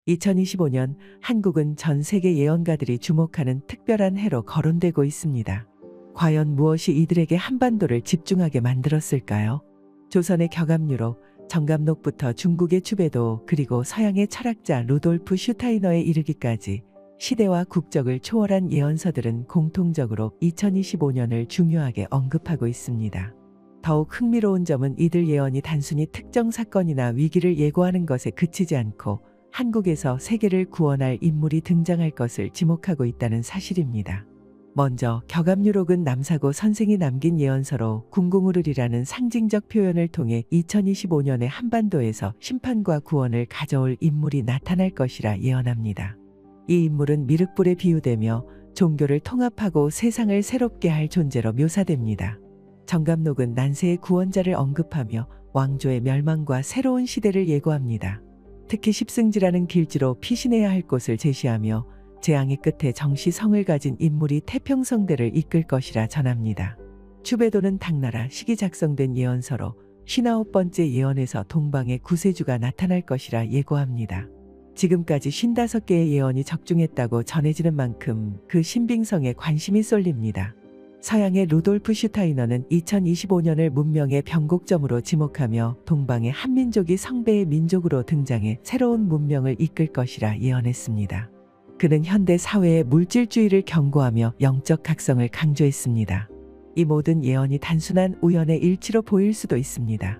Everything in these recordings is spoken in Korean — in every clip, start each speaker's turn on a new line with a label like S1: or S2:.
S1: 2025년 한국은 전 세계 예언가들이 주목하는 특별한 해로 거론되고 있습니다. 과연 무엇이 이들에게 한반도를 집중하게 만들었을까요? 조선의 격압유로, 정감록부터 중국의 추배도, 그리고 서양의 철학자 루돌프 슈타이너에 이르기까지 시대와 국적을 초월한 예언서들은 공통적으로 2025년을 중요하게 언급하고 있습니다. 더욱 흥미로운 점은 이들 예언이 단순히 특정 사건이나 위기를 예고하는 것에 그치지 않고 한국에서 세계를 구원할 인물이 등장할 것을 지목하고 있다는 사실입니다. 먼저 격압유록은 남사고 선생이 남긴 예언서로 궁궁우르리라는 상징적 표현을 통해 2025년에 한반도에서 심판과 구원을 가져올 인물이 나타날 것이라 예언합니다. 이 인물은 미륵불에 비유되며 종교를 통합하고 세상을 새롭게 할 존재로 묘사됩니다. 정감록은 난세의 구원자를 언급하며 왕조의 멸망과 새로운 시대를 예고합니다. 특히 십승지라는 길지로 피신해야 할 곳을 제시하며 재앙의 끝에 정시성을 가진 인물이 태평성대를 이끌 것이라 전합니다. 추배도는 당나라 시기 작성된 예언서로 59번째 예언에서 동방의 구세주가 나타날 것이라 예고합니다. 지금까지 55개의 예언이 적중했다고 전해지는 만큼 그 신빙성에 관심이 쏠립니다. 서양의 루돌프 슈타이너는 2025년을 문명의 변곡점으로 지목하며 동방의 한민족이 성배의 민족으로 등장해 새로운 문명을 이끌 것이라 예언했습니다. 그는 현대 사회의 물질주의를 경고하며 영적 각성을 강조했습니다. 이 모든 예언이 단순한 우연의 일치로 보일 수도 있습니다.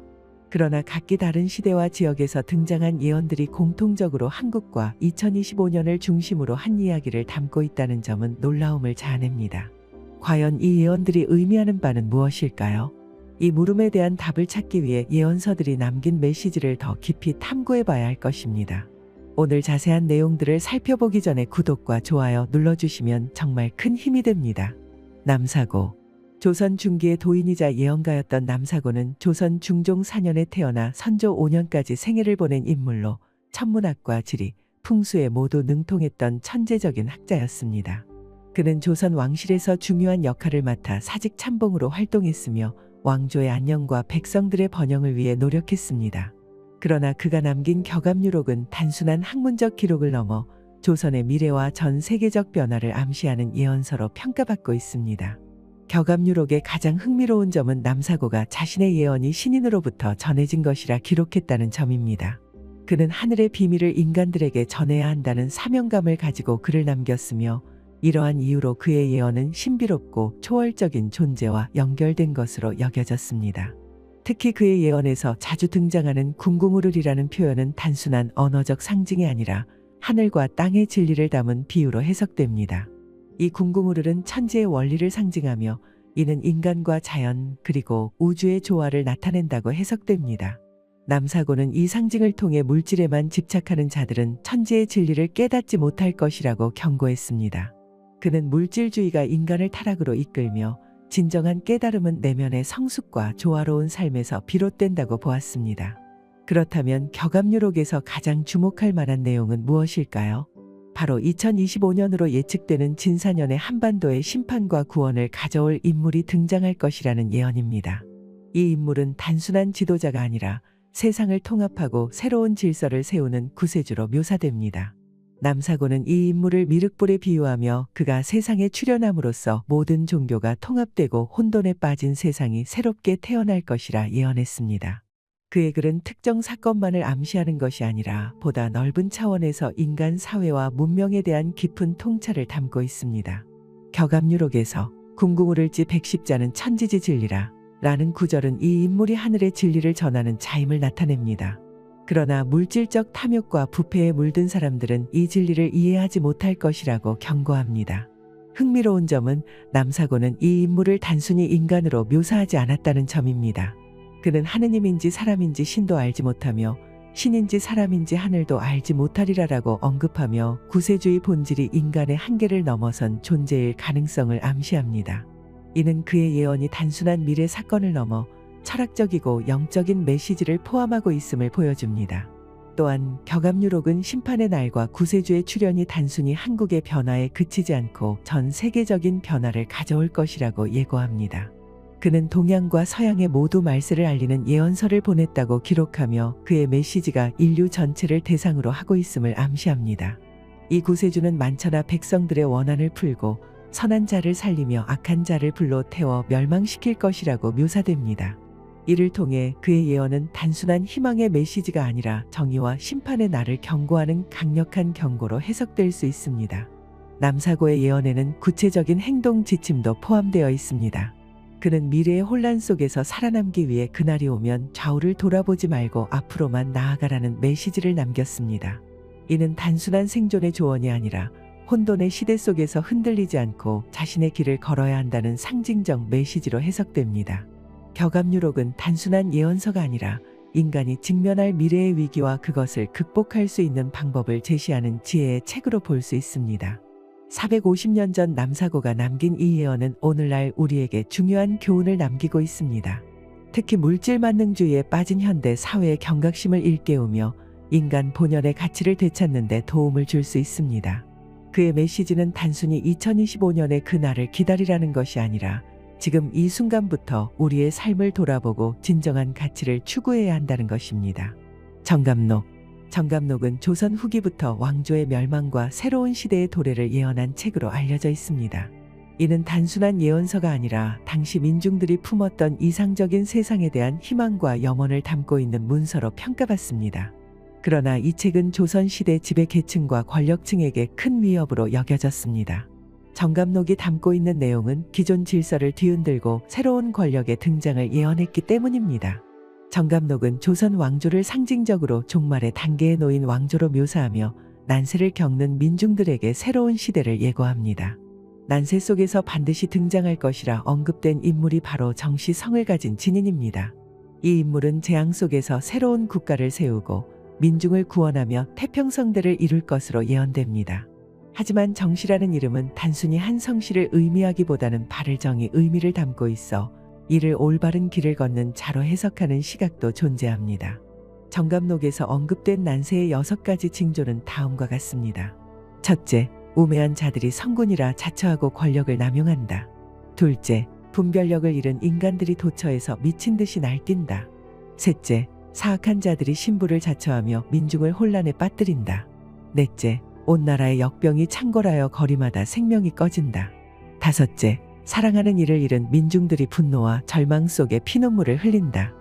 S1: 그러나 각기 다른 시대와 지역에서 등장한 예언들이 공통적으로 한국과 2025년을 중심으로 한 이야기를 담고 있다는 점은 놀라움을 자아냅니다. 과연 이 예언들이 의미하는 바는 무엇일까요? 이 물음에 대한 답을 찾기 위해 예언서들이 남긴 메시지를 더 깊이 탐구해 봐야 할 것입니다. 오늘 자세한 내용들을 살펴보기 전에 구독과 좋아요 눌러주시면 정말 큰 힘이 됩니다. 남사고. 조선 중기의 도인이자 예언가였던 남사고는 조선 중종 4년에 태어나 선조 5년까지 생애를 보낸 인물로 천문학과 지리, 풍수에 모두 능통했던 천재적인 학자였습니다. 그는 조선 왕실에서 중요한 역할을 맡아 사직 참봉으로 활동했으며 왕조의 안녕과 백성들의 번영을 위해 노력했습니다. 그러나 그가 남긴 격압유록은 단순한 학문적 기록을 넘어 조선의 미래와 전 세계적 변화를 암시하는 예언서로 평가받고 있습니다. 격압유록의 가장 흥미로운 점은 남사고가 자신의 예언이 신인으로부터 전해진 것이라 기록했다는 점입니다. 그는 하늘의 비밀을 인간들에게 전해야 한다는 사명감을 가지고 글을 남겼으며 이러한 이유로 그의 예언은 신비롭고 초월적인 존재와 연결된 것으로 여겨졌습니다. 특히 그의 예언에서 자주 등장하는 궁궁우르리라는 표현은 단순한 언어적 상징이 아니라 하늘과 땅의 진리를 담은 비유로 해석됩니다. 이 궁궁우르는 천지의 원리를 상징하며 이는 인간과 자연 그리고 우주의 조화를 나타낸다고 해석됩니다. 남사고는 이 상징을 통해 물질에만 집착하는 자들은 천지의 진리를 깨닫지 못할 것이라고 경고했습니다. 그는 물질주의가 인간을 타락으로 이끌며 진정한 깨달음은 내면의 성숙과 조화로운 삶에서 비롯된다고 보았습니다. 그렇다면 격압유록에서 가장 주목할 만한 내용은 무엇일까요? 바로 2025년으로 예측되는 진사년의 한반도의 심판과 구원을 가져올 인물이 등장할 것이라는 예언입니다. 이 인물은 단순한 지도자가 아니라 세상을 통합하고 새로운 질서를 세우는 구세주로 묘사됩니다. 남사고는 이 인물을 미륵불에 비유하며 그가 세상에 출현함으로써 모든 종교가 통합되고 혼돈에 빠진 세상이 새롭게 태어날 것이라 예언했습니다. 그의 글은 특정 사건만을 암시하는 것이 아니라 보다 넓은 차원에서 인간 사회와 문명에 대한 깊은 통찰을 담고 있습니다. 격압유록에서 궁궁우를지 백십자는 천지지 진리라 라는 구절은 이 인물이 하늘의 진리를 전하는 자임을 나타냅니다. 그러나 물질적 탐욕과 부패에 물든 사람들은 이 진리를 이해하지 못할 것이라고 경고합니다. 흥미로운 점은 남사고는 이 인물을 단순히 인간으로 묘사하지 않았다는 점입니다. 그는 하느님인지 사람인지 신도 알지 못하며 신인지 사람인지 하늘도 알지 못하리라라고 언급하며 구세주의 본질이 인간의 한계를 넘어선 존재일 가능성을 암시합니다. 이는 그의 예언이 단순한 미래 사건을 넘어 철학적이고 영적인 메시지를 포함하고 있음을 보여줍니다. 또한 격압유록은 심판의 날과 구세주의 출현이 단순히 한국의 변화에 그치지 않고 전 세계적인 변화를 가져올 것이라고 예고합니다. 그는 동양과 서양에 모두 말세를 알리는 예언서를 보냈다고 기록하며 그의 메시지가 인류 전체를 대상으로 하고 있음을 암시합니다. 이 구세주는 만천하 백성들의 원한을 풀고 선한 자를 살리며 악한 자를 불로 태워 멸망시킬 것이라고 묘사됩니다. 이를 통해 그의 예언은 단순한 희망의 메시지가 아니라 정의와 심판의 날을 경고하는 강력한 경고로 해석될 수 있습니다. 남사고의 예언에는 구체적인 행동 지침도 포함되어 있습니다. 그는 미래의 혼란 속에서 살아남기 위해 그날이 오면 좌우를 돌아보지 말고 앞으로만 나아가라는 메시지를 남겼습니다. 이는 단순한 생존의 조언이 아니라 혼돈의 시대 속에서 흔들리지 않고 자신의 길을 걸어야 한다는 상징적 메시지로 해석됩니다. 격압유록은 단순한 예언서가 아니라 인간이 직면할 미래의 위기와 그것을 극복할 수 있는 방법을 제시하는 지혜의 책으로 볼 수 있습니다. 450년 전 남사고가 남긴 이 예언은 오늘날 우리에게 중요한 교훈을 남기고 있습니다. 특히 물질 만능주의에 빠진 현대 사회의 경각심을 일깨우며 인간 본연의 가치를 되찾는 데 도움을 줄 수 있습니다. 그의 메시지는 단순히 2025년의 그날을 기다리라는 것이 아니라 지금 이 순간부터 우리의 삶을 돌아보고 진정한 가치를 추구해야 한다는 것입니다. 정감록은 조선 후기부터 왕조의 멸망과 새로운 시대의 도래를 예언한 책으로 알려져 있습니다. 이는 단순한 예언서가 아니라 당시 민중들이 품었던 이상적인 세상에 대한 희망과 염원을 담고 있는 문서로 평가받습니다. 그러나 이 책은 조선시대 지배계층과 권력층에게 큰 위협으로 여겨졌습니다. 정감록이 담고 있는 내용은 기존 질서를 뒤흔들고 새로운 권력의 등장을 예언했기 때문입니다. 정감록은 조선 왕조를 상징적으로 종말의 단계에 놓인 왕조로 묘사하며 난세를 겪는 민중들에게 새로운 시대를 예고합니다. 난세 속에서 반드시 등장할 것이라 언급된 인물이 바로 정시성을 가진 진인입니다. 이 인물은 재앙 속에서 새로운 국가를 세우고 민중을 구원하며 태평성대를 이룰 것으로 예언됩니다. 하지만 정시라는 이름은 단순히 한 성씨를 의미하기보다는 바를 정의 의미를 담고 있어 이를 올바른 길을 걷는 자로 해석하는 시각도 존재합니다. 정감록에서 언급된 난세의 6가지 징조는 다음과 같습니다. 첫째, 우매한 자들이 성군이라 자처하고 권력을 남용한다. 둘째, 분별력을 잃은 인간들이 도처에서 미친 듯이 날뛴다. 셋째, 사악한 자들이 신부를 자처하며 민중을 혼란에 빠뜨린다. 넷째, 온 나라의 역병이 창궐하여 거리마다 생명이 꺼진다. 다섯째, 사랑하는 이를 잃은 민중들이 분노와 절망 속에 피눈물을 흘린다.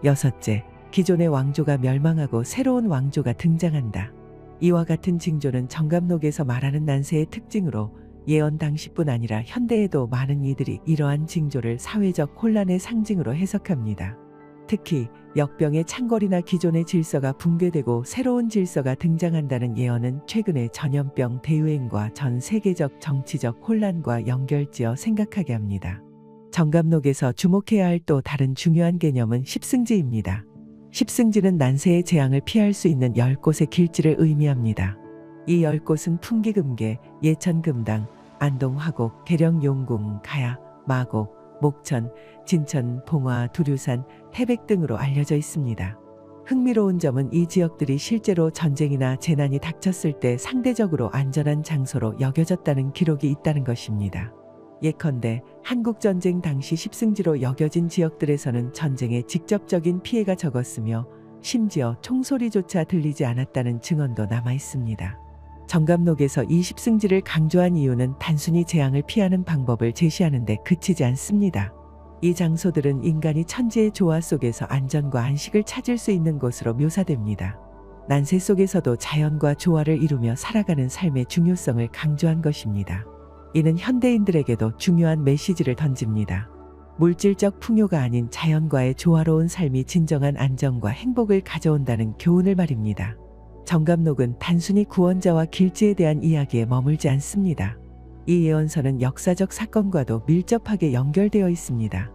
S1: 여섯째, 기존의 왕조가 멸망하고 새로운 왕조가 등장한다. 이와 같은 징조는 정감록에서 말하는 난세의 특징으로 예언 당시뿐 아니라 현대에도 많은 이들이 이러한 징조를 사회적 혼란의 상징으로 해석합니다. 특히 역병의 창궐이나 기존의 질서가 붕괴되고 새로운 질서가 등장한다는 예언은 최근의 전염병 대유행과 전 세계적 정치적 혼란과 연결지어 생각하게 합니다. 정감록에서 주목해야 할 또 다른 중요한 개념은 십승지입니다. 십승지는 난세의 재앙을 피할 수 있는 10곳의 길지를 의미합니다. 이 10곳은 풍기금계, 예천금당, 안동화곡, 계령용궁, 가야, 마곡, 목천, 진천, 봉화, 두류산, 태백 등으로 알려져 있습니다. 흥미로운 점은 이 지역들이 실제로 전쟁이나 재난이 닥쳤을 때 상대적으로 안전한 장소로 여겨졌다는 기록이 있다는 것입니다. 예컨대 한국전쟁 당시 십승지로 여겨진 지역들에서는 전쟁의 직접적인 피해가 적었으며 심지어 총소리조차 들리지 않았다는 증언도 남아 있습니다. 정감록에서 이 십승지를 강조한 이유는 단순히 재앙을 피하는 방법을 제시하는 데 그치지 않습니다. 이 장소들은 인간이 천지의 조화 속에서 안전과 안식을 찾을 수 있는 곳으로 묘사됩니다. 난세 속에서도 자연과 조화를 이루며 살아가는 삶의 중요성을 강조한 것입니다. 이는 현대인들에게도 중요한 메시지를 던집니다. 물질적 풍요가 아닌 자연과의 조화로운 삶이 진정한 안정과 행복을 가져온다는 교훈을 말입니다. 정감록은 단순히 구원자와 길지에 대한 이야기에 머물지 않습니다. 이 예언서는 역사적 사건과도 밀접하게 연결되어 있습니다.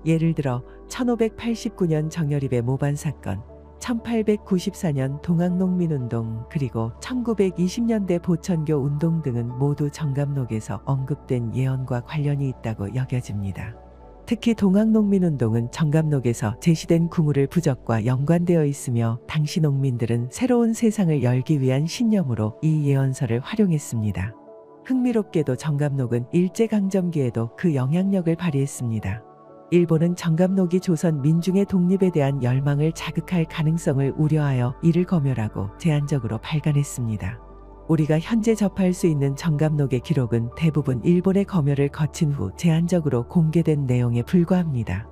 S1: 예를 들어 1589년 정여립의 모반 사건, 1894년 동학농민운동, 그리고 1920년대 보천교 운동 등은 모두 정감록에서 언급된 예언과 관련이 있다고 여겨집니다. 특히 동학농민운동은 정감록에서 제시된 구물의 부적과 연관되어 있으며 당시 농민들은 새로운 세상을 열기 위한 신념으로 이 예언서를 활용했습니다. 흥미롭게도 정감록은 일제강점기에도 그 영향력을 발휘했습니다. 일본은 정감록이 조선 민중의 독립에 대한 열망을 자극할 가능성을 우려하여 이를 검열하고 제한적으로 발간했습니다. 우리가 현재 접할 수 있는 정감록의 기록은 대부분 일본의 검열을 거친 후 제한적으로 공개된 내용에 불과합니다.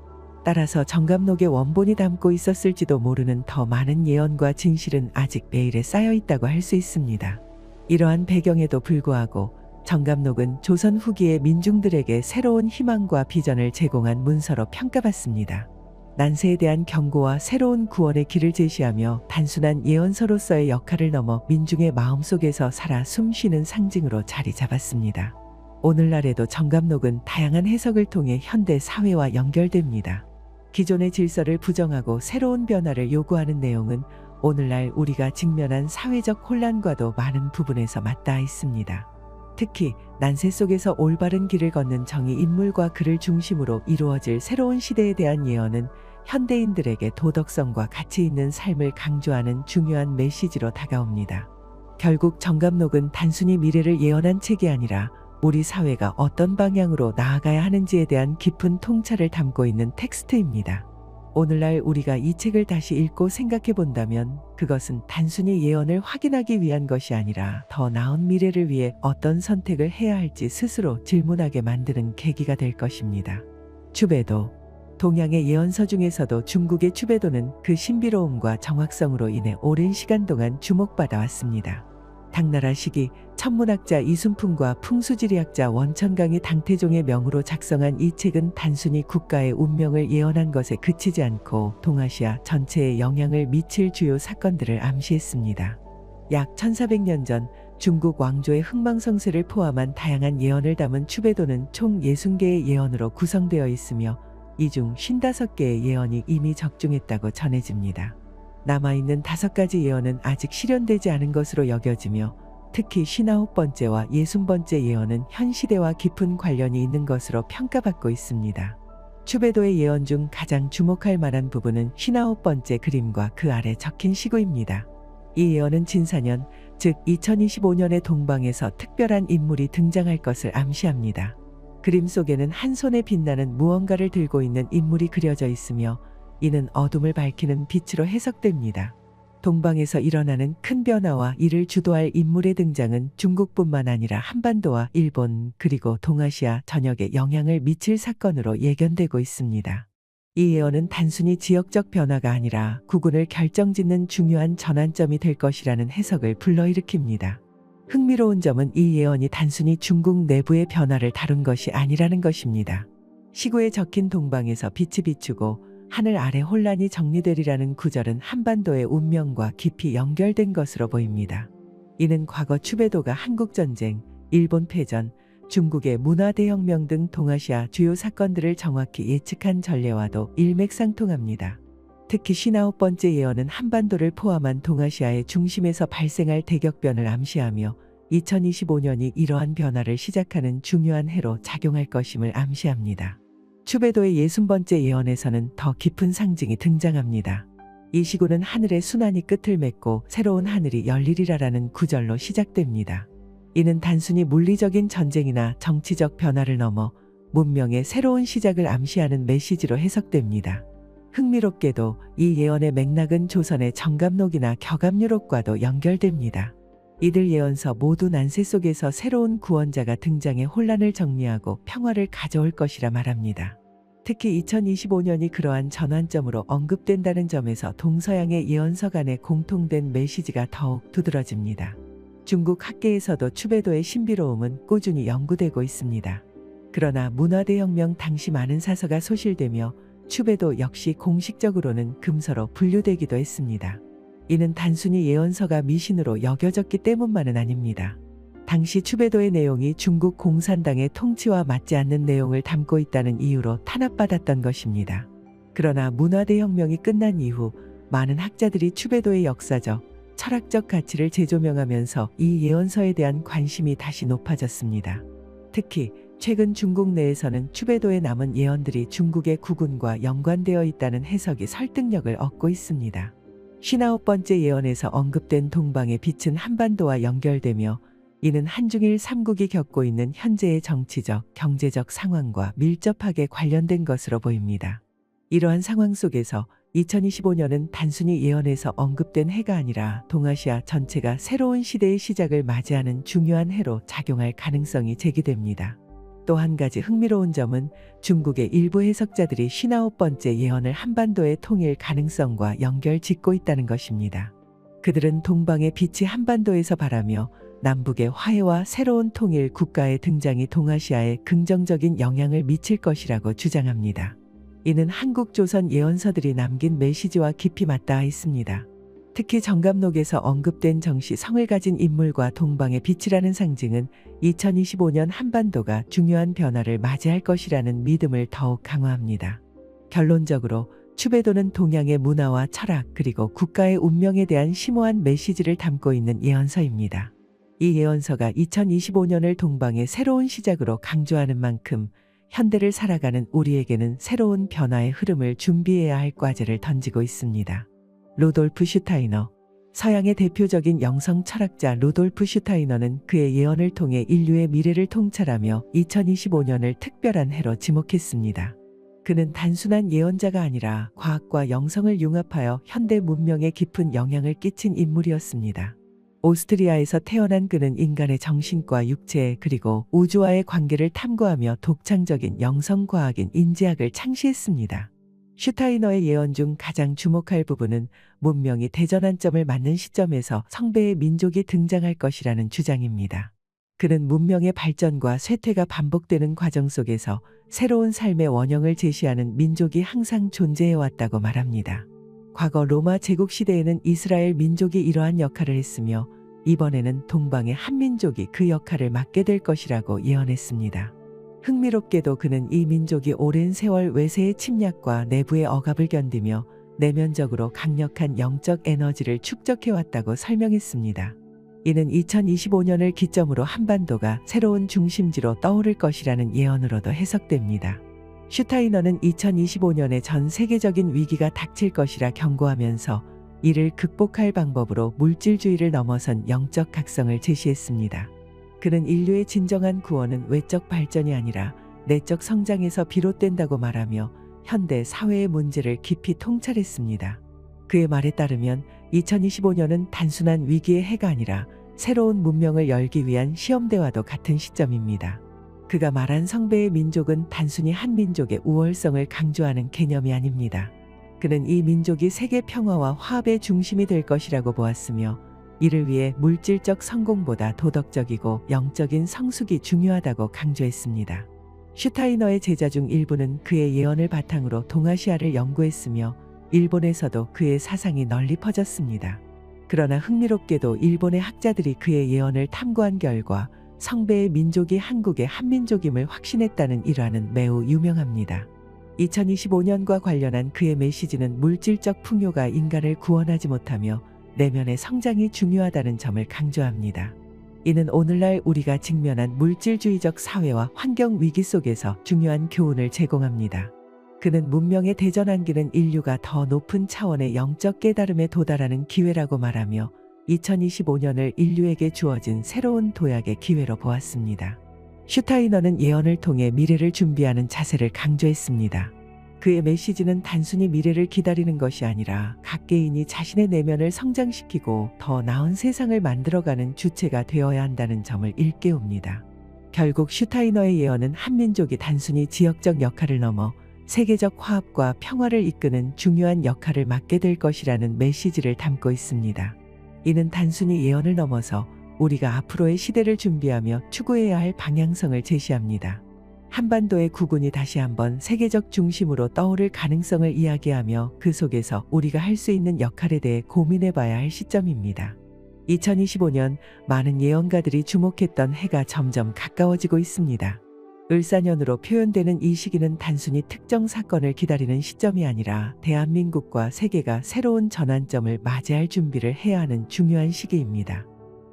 S1: 따라서 정감록의 원본이 담고 있었을지도 모르는 더 많은 예언과 진실은 아직 베일에 쌓여 있다고 할 수 있습니다. 이러한 배경에도 불구하고 정감록은 조선 후기의 민중들에게 새로운 희망과 비전을 제공한 문서로 평가받습니다. 난세에 대한 경고와 새로운 구원의 길을 제시하며 단순한 예언서로서의 역할을 넘어 민중의 마음속에서 살아 숨쉬는 상징으로 자리 잡았습니다. 오늘날에도 정감록은 다양한 해석을 통해 현대 사회와 연결됩니다. 기존의 질서를 부정하고 새로운 변화를 요구하는 내용은 오늘날 우리가 직면한 사회적 혼란과도 많은 부분에서 맞닿아 있습니다. 특히 난세 속에서 올바른 길을 걷는 정의 인물과 그를 중심으로 이루어질 새로운 시대에 대한 예언은 현대인들에게 도덕성과 가치 있는 삶을 강조하는 중요한 메시지로 다가옵니다. 결국 정감록은 단순히 미래를 예언한 책이 아니라 우리 사회가 어떤 방향으로 나아가야 하는지에 대한 깊은 통찰을 담고 있는 텍스트입니다. 오늘날 우리가 이 책을 다시 읽고 생각해 본다면 그것은 단순히 예언을 확인하기 위한 것이 아니라 더 나은 미래를 위해 어떤 선택을 해야 할지 스스로 질문하게 만드는 계기가 될 것입니다. 추배도. 동양의 예언서 중에서도 중국의 추배도는 그 신비로움과 정확성으로 인해 오랜 시간 동안 주목받아 왔습니다. 당나라 시기 천문학자 이순풍과 풍수지리학자 원천강이 당태종의 명으로 작성한 이 책은 단순히 국가의 운명을 예언한 것에 그치지 않고 동아시아 전체에 영향을 미칠 주요 사건들을 암시했습니다. 약 1400년 전 중국 왕조의 흥망성쇠를 포함한 다양한 예언을 담은 추배도는 총 60개의 예언으로 구성되어 있으며 이 중 55개의 예언이 이미 적중했다고 전해집니다. 남아있는 5가지 예언은 아직 실현되지 않은 것으로 여겨지며 특히 59번째와 60번째 예언은 현 시대와 깊은 관련이 있는 것으로 평가받고 있습니다. 추배도의 예언 중 가장 주목할 만한 부분은 59번째 그림과 그 아래 적힌 시구입니다. 이 예언은 진사년, 즉 2025년의 동방에서 특별한 인물이 등장할 것을 암시합니다. 그림 속에는 한 손에 빛나는 무언가를 들고 있는 인물이 그려져 있으며 이는 어둠을 밝히는 빛으로 해석됩니다. 동방에서 일어나는 큰 변화와 이를 주도할 인물의 등장은 중국뿐만 아니라 한반도와 일본 그리고 동아시아 전역에 영향을 미칠 사건으로 예견되고 있습니다. 이 예언은 단순히 지역적 변화가 아니라 국운을 결정짓는 중요한 전환점이 될 것이라는 해석을 불러일으킵니다. 흥미로운 점은 이 예언이 단순히 중국 내부의 변화를 다룬 것이 아니라는 것입니다. 시구에 적힌 동방에서 빛이 비추고 하늘 아래 혼란이 정리되리라는 구절은 한반도의 운명과 깊이 연결된 것으로 보입니다. 이는 과거 추배도가 한국전쟁, 일본 패전, 중국의 문화대혁명 등 동아시아 주요 사건들을 정확히 예측한 전례와도 일맥상통합니다. 특히 59번째 예언은 한반도를 포함한 동아시아의 중심에서 발생할 대격변을 암시하며 2025년이 이러한 변화를 시작하는 중요한 해로 작용할 것임을 암시합니다. 추배도의 60번째 예언에서는 더 깊은 상징이 등장합니다. 이 시구는 하늘의 순환이 끝을 맺고 새로운 하늘이 열리리라라는 구절로 시작됩니다. 이는 단순히 물리적인 전쟁이나 정치적 변화를 넘어 문명의 새로운 시작을 암시하는 메시지로 해석됩니다. 흥미롭게도 이 예언의 맥락은 조선의 정감록이나 격압유록과도 연결됩니다. 이들 예언서 모두 난세 속에서 새로운 구원자가 등장해 혼란을 정리하고 평화를 가져올 것이라 말합니다. 특히 2025년이 그러한 전환점으로 언급된다는 점에서 동서양의 예언서 간의 공통된 메시지가 더욱 두드러집니다. 중국 학계에서도 추배도의 신비로움은 꾸준히 연구되고 있습니다. 그러나 문화대혁명 당시 많은 사서가 소실되며 추배도 역시 공식적으로는 금서로 분류되기도 했습니다. 이는 단순히 예언서가 미신으로 여겨졌기 때문만은 아닙니다. 당시 추배도의 내용이 중국 공산당의 통치와 맞지 않는 내용을 담고 있다는 이유로 탄압받았던 것입니다. 그러나 문화대혁명이 끝난 이후 많은 학자들이 추배도의 역사적, 철학적 가치를 재조명하면서 이 예언서에 대한 관심이 다시 높아졌습니다. 특히 최근 중국 내에서는 추배도에 남은 예언들이 중국의 국운과 연관되어 있다는 해석이 설득력을 얻고 있습니다. 59번째 예언에서 언급된 동방의 빛은 한반도와 연결되며 이는 한중일 삼국이 겪고 있는 현재의 정치적, 경제적 상황과 밀접하게 관련된 것으로 보입니다. 이러한 상황 속에서 2025년은 단순히 예언에서 언급된 해가 아니라 동아시아 전체가 새로운 시대의 시작을 맞이하는 중요한 해로 작용할 가능성이 제기됩니다. 또 한 가지 흥미로운 점은 중국의 일부 해석자들이 59번째 예언을 한반도의 통일 가능성과 연결 짓고 있다는 것입니다. 그들은 동방의 빛이 한반도에서 발하며 남북의 화해와 새로운 통일 국가의 등장이 동아시아에 긍정적인 영향을 미칠 것이라고 주장합니다. 이는 한국 조선 예언서들이 남긴 메시지와 깊이 맞닿아 있습니다. 특히 정감록에서 언급된 정시 성을 가진 인물과 동방의 빛이라는 상징은 2025년 한반도가 중요한 변화를 맞이할 것이라는 믿음을 더욱 강화합니다. 결론적으로 추배도는 동양의 문화와 철학 그리고 국가의 운명에 대한 심오한 메시지를 담고 있는 예언서입니다. 이 예언서가 2025년을 동방의 새로운 시작으로 강조하는 만큼 현대를 살아가는 우리에게는 새로운 변화의 흐름을 준비해야 할 과제를 던지고 있습니다. 루돌프 슈타이너. 서양의 대표적인 영성 철학자 루돌프 슈타이너는 그의 예언을 통해 인류의 미래를 통찰하며 2025년을 특별한 해로 지목했습니다. 그는 단순한 예언자가 아니라 과학과 영성을 융합하여 현대 문명에 깊은 영향을 끼친 인물이었습니다. 오스트리아에서 태어난 그는 인간의 정신과 육체 그리고 우주와의 관계를 탐구하며 독창적인 영성과학인 인지학을 창시했습니다. 슈타이너의 예언 중 가장 주목할 부분은 문명이 대전환점을 맞는 시점에서 성배의 민족이 등장할 것이라는 주장입니다. 그는 문명의 발전과 쇠퇴가 반복되는 과정 속에서 새로운 삶의 원형을 제시하는 민족이 항상 존재해왔다고 말합니다. 과거 로마 제국 시대에는 이스라엘 민족이 이러한 역할을 했으며 이번에는 동방의 한민족이 그 역할을 맡게 될 것이라고 예언했습니다. 흥미롭게도 그는 이 민족이 오랜 세월 외세의 침략과 내부의 억압을 견디며 내면적으로 강력한 영적 에너지를 축적해왔다고 설명했습니다. 이는 2025년을 기점으로 한반도가 새로운 중심지로 떠오를 것이라는 예언으로도 해석됩니다. 슈타이너는 2025년에 전 세계적인 위기가 닥칠 것이라 경고하면서 이를 극복할 방법으로 물질주의를 넘어선 영적 각성을 제시했습니다. 그는 인류의 진정한 구원은 외적 발전이 아니라 내적 성장에서 비롯된다고 말하며 현대 사회의 문제를 깊이 통찰했습니다. 그의 말에 따르면 2025년은 단순한 위기의 해가 아니라 새로운 문명을 열기 위한 시험대와도 같은 시점입니다. 그가 말한 성배의 민족은 단순히 한 민족의 우월성을 강조하는 개념이 아닙니다. 그는 이 민족이 세계 평화와 화합의 중심이 될 것이라고 보았으며 이를 위해 물질적 성공보다 도덕적이고 영적인 성숙이 중요하다고 강조했습니다. 슈타이너의 제자 중 일부는 그의 예언을 바탕으로 동아시아를 연구했으며 일본에서도 그의 사상이 널리 퍼졌습니다. 그러나 흥미롭게도 일본의 학자들이 그의 예언을 탐구한 결과 성배의 민족이 한국의 한민족임을 확신했다는 일화는 매우 유명합니다. 2025년과 관련한 그의 메시지는 물질적 풍요가 인간을 구원하지 못하며 내면의 성장이 중요하다는 점을 강조합니다. 이는 오늘날 우리가 직면한 물질주의적 사회와 환경 위기 속에서 중요한 교훈을 제공합니다. 그는 문명의 대전환기는 인류가 더 높은 차원의 영적 깨달음에 도달하는 기회라고 말하며 2025년을 인류에게 주어진 새로운 도약의 기회로 보았습니다. 슈타이너는 예언을 통해 미래를 준비하는 자세를 강조했습니다. 그의 메시지는 단순히 미래를 기다리는 것이 아니라 각 개인이 자신의 내면을 성장시키고 더 나은 세상을 만들어가는 주체가 되어야 한다는 점을 일깨웁니다. 결국 슈타이너의 예언은 한민족이 단순히 지역적 역할을 넘어 세계적 화합과 평화를 이끄는 중요한 역할을 맡게 될 것이라는 메시지를 담고 있습니다. 이는 단순히 예언을 넘어서 우리가 앞으로의 시대를 준비하며 추구해야 할 방향성을 제시합니다. 한반도의 구군이 다시 한번 세계적 중심으로 떠오를 가능성을 이야기하며 그 속에서 우리가 할 수 있는 역할에 대해 고민해봐야 할 시점입니다. 2025년 많은 예언가들이 주목했던 해가 점점 가까워지고 있습니다. 을사년으로 표현되는 이 시기는 단순히 특정 사건을 기다리는 시점이 아니라 대한민국과 세계가 새로운 전환점을 맞이할 준비를 해야 하는 중요한 시기입니다.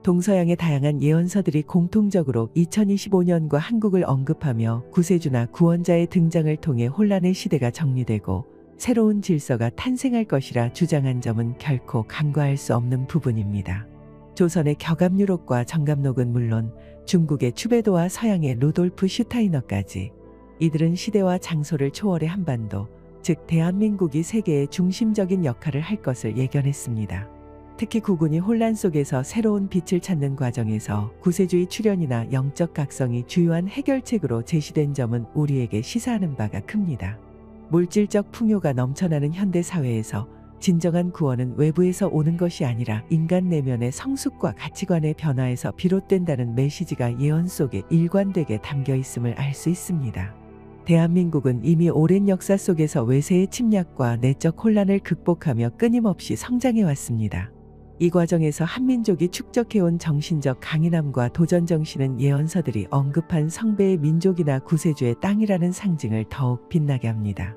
S1: 동서양의 다양한 예언서들이 공통적으로 2025년과 한국을 언급하며 구세주나 구원자의 등장을 통해 혼란의 시대가 정리되고 새로운 질서가 탄생할 것이라 주장한 점은 결코 간과할 수 없는 부분입니다. 조선의 격암 유록과 정감록은 물론 중국의 추베도와 서양의 루돌프 슈타이너까지 이들은 시대와 장소를 초월해 한반도, 즉 대한민국이 세계의 중심적인 역할을 할 것을 예견했습니다. 특히 국군이 혼란 속에서 새로운 빛을 찾는 과정에서 구세주의 출현이나 영적 각성이 주요한 해결책으로 제시된 점은 우리에게 시사하는 바가 큽니다. 물질적 풍요가 넘쳐나는 현대 사회에서 진정한 구원은 외부에서 오는 것이 아니라 인간 내면의 성숙과 가치관의 변화에서 비롯된다는 메시지가 예언 속에 일관되게 담겨 있음을 알 수 있습니다. 대한민국은 이미 오랜 역사 속에서 외세의 침략과 내적 혼란을 극복하며 끊임없이 성장해 왔습니다. 이 과정에서 한민족이 축적해온 정신적 강인함과 도전 정신은 예언서들이 언급한 성배의 민족이나 구세주의 땅이라는 상징을 더욱 빛나게 합니다.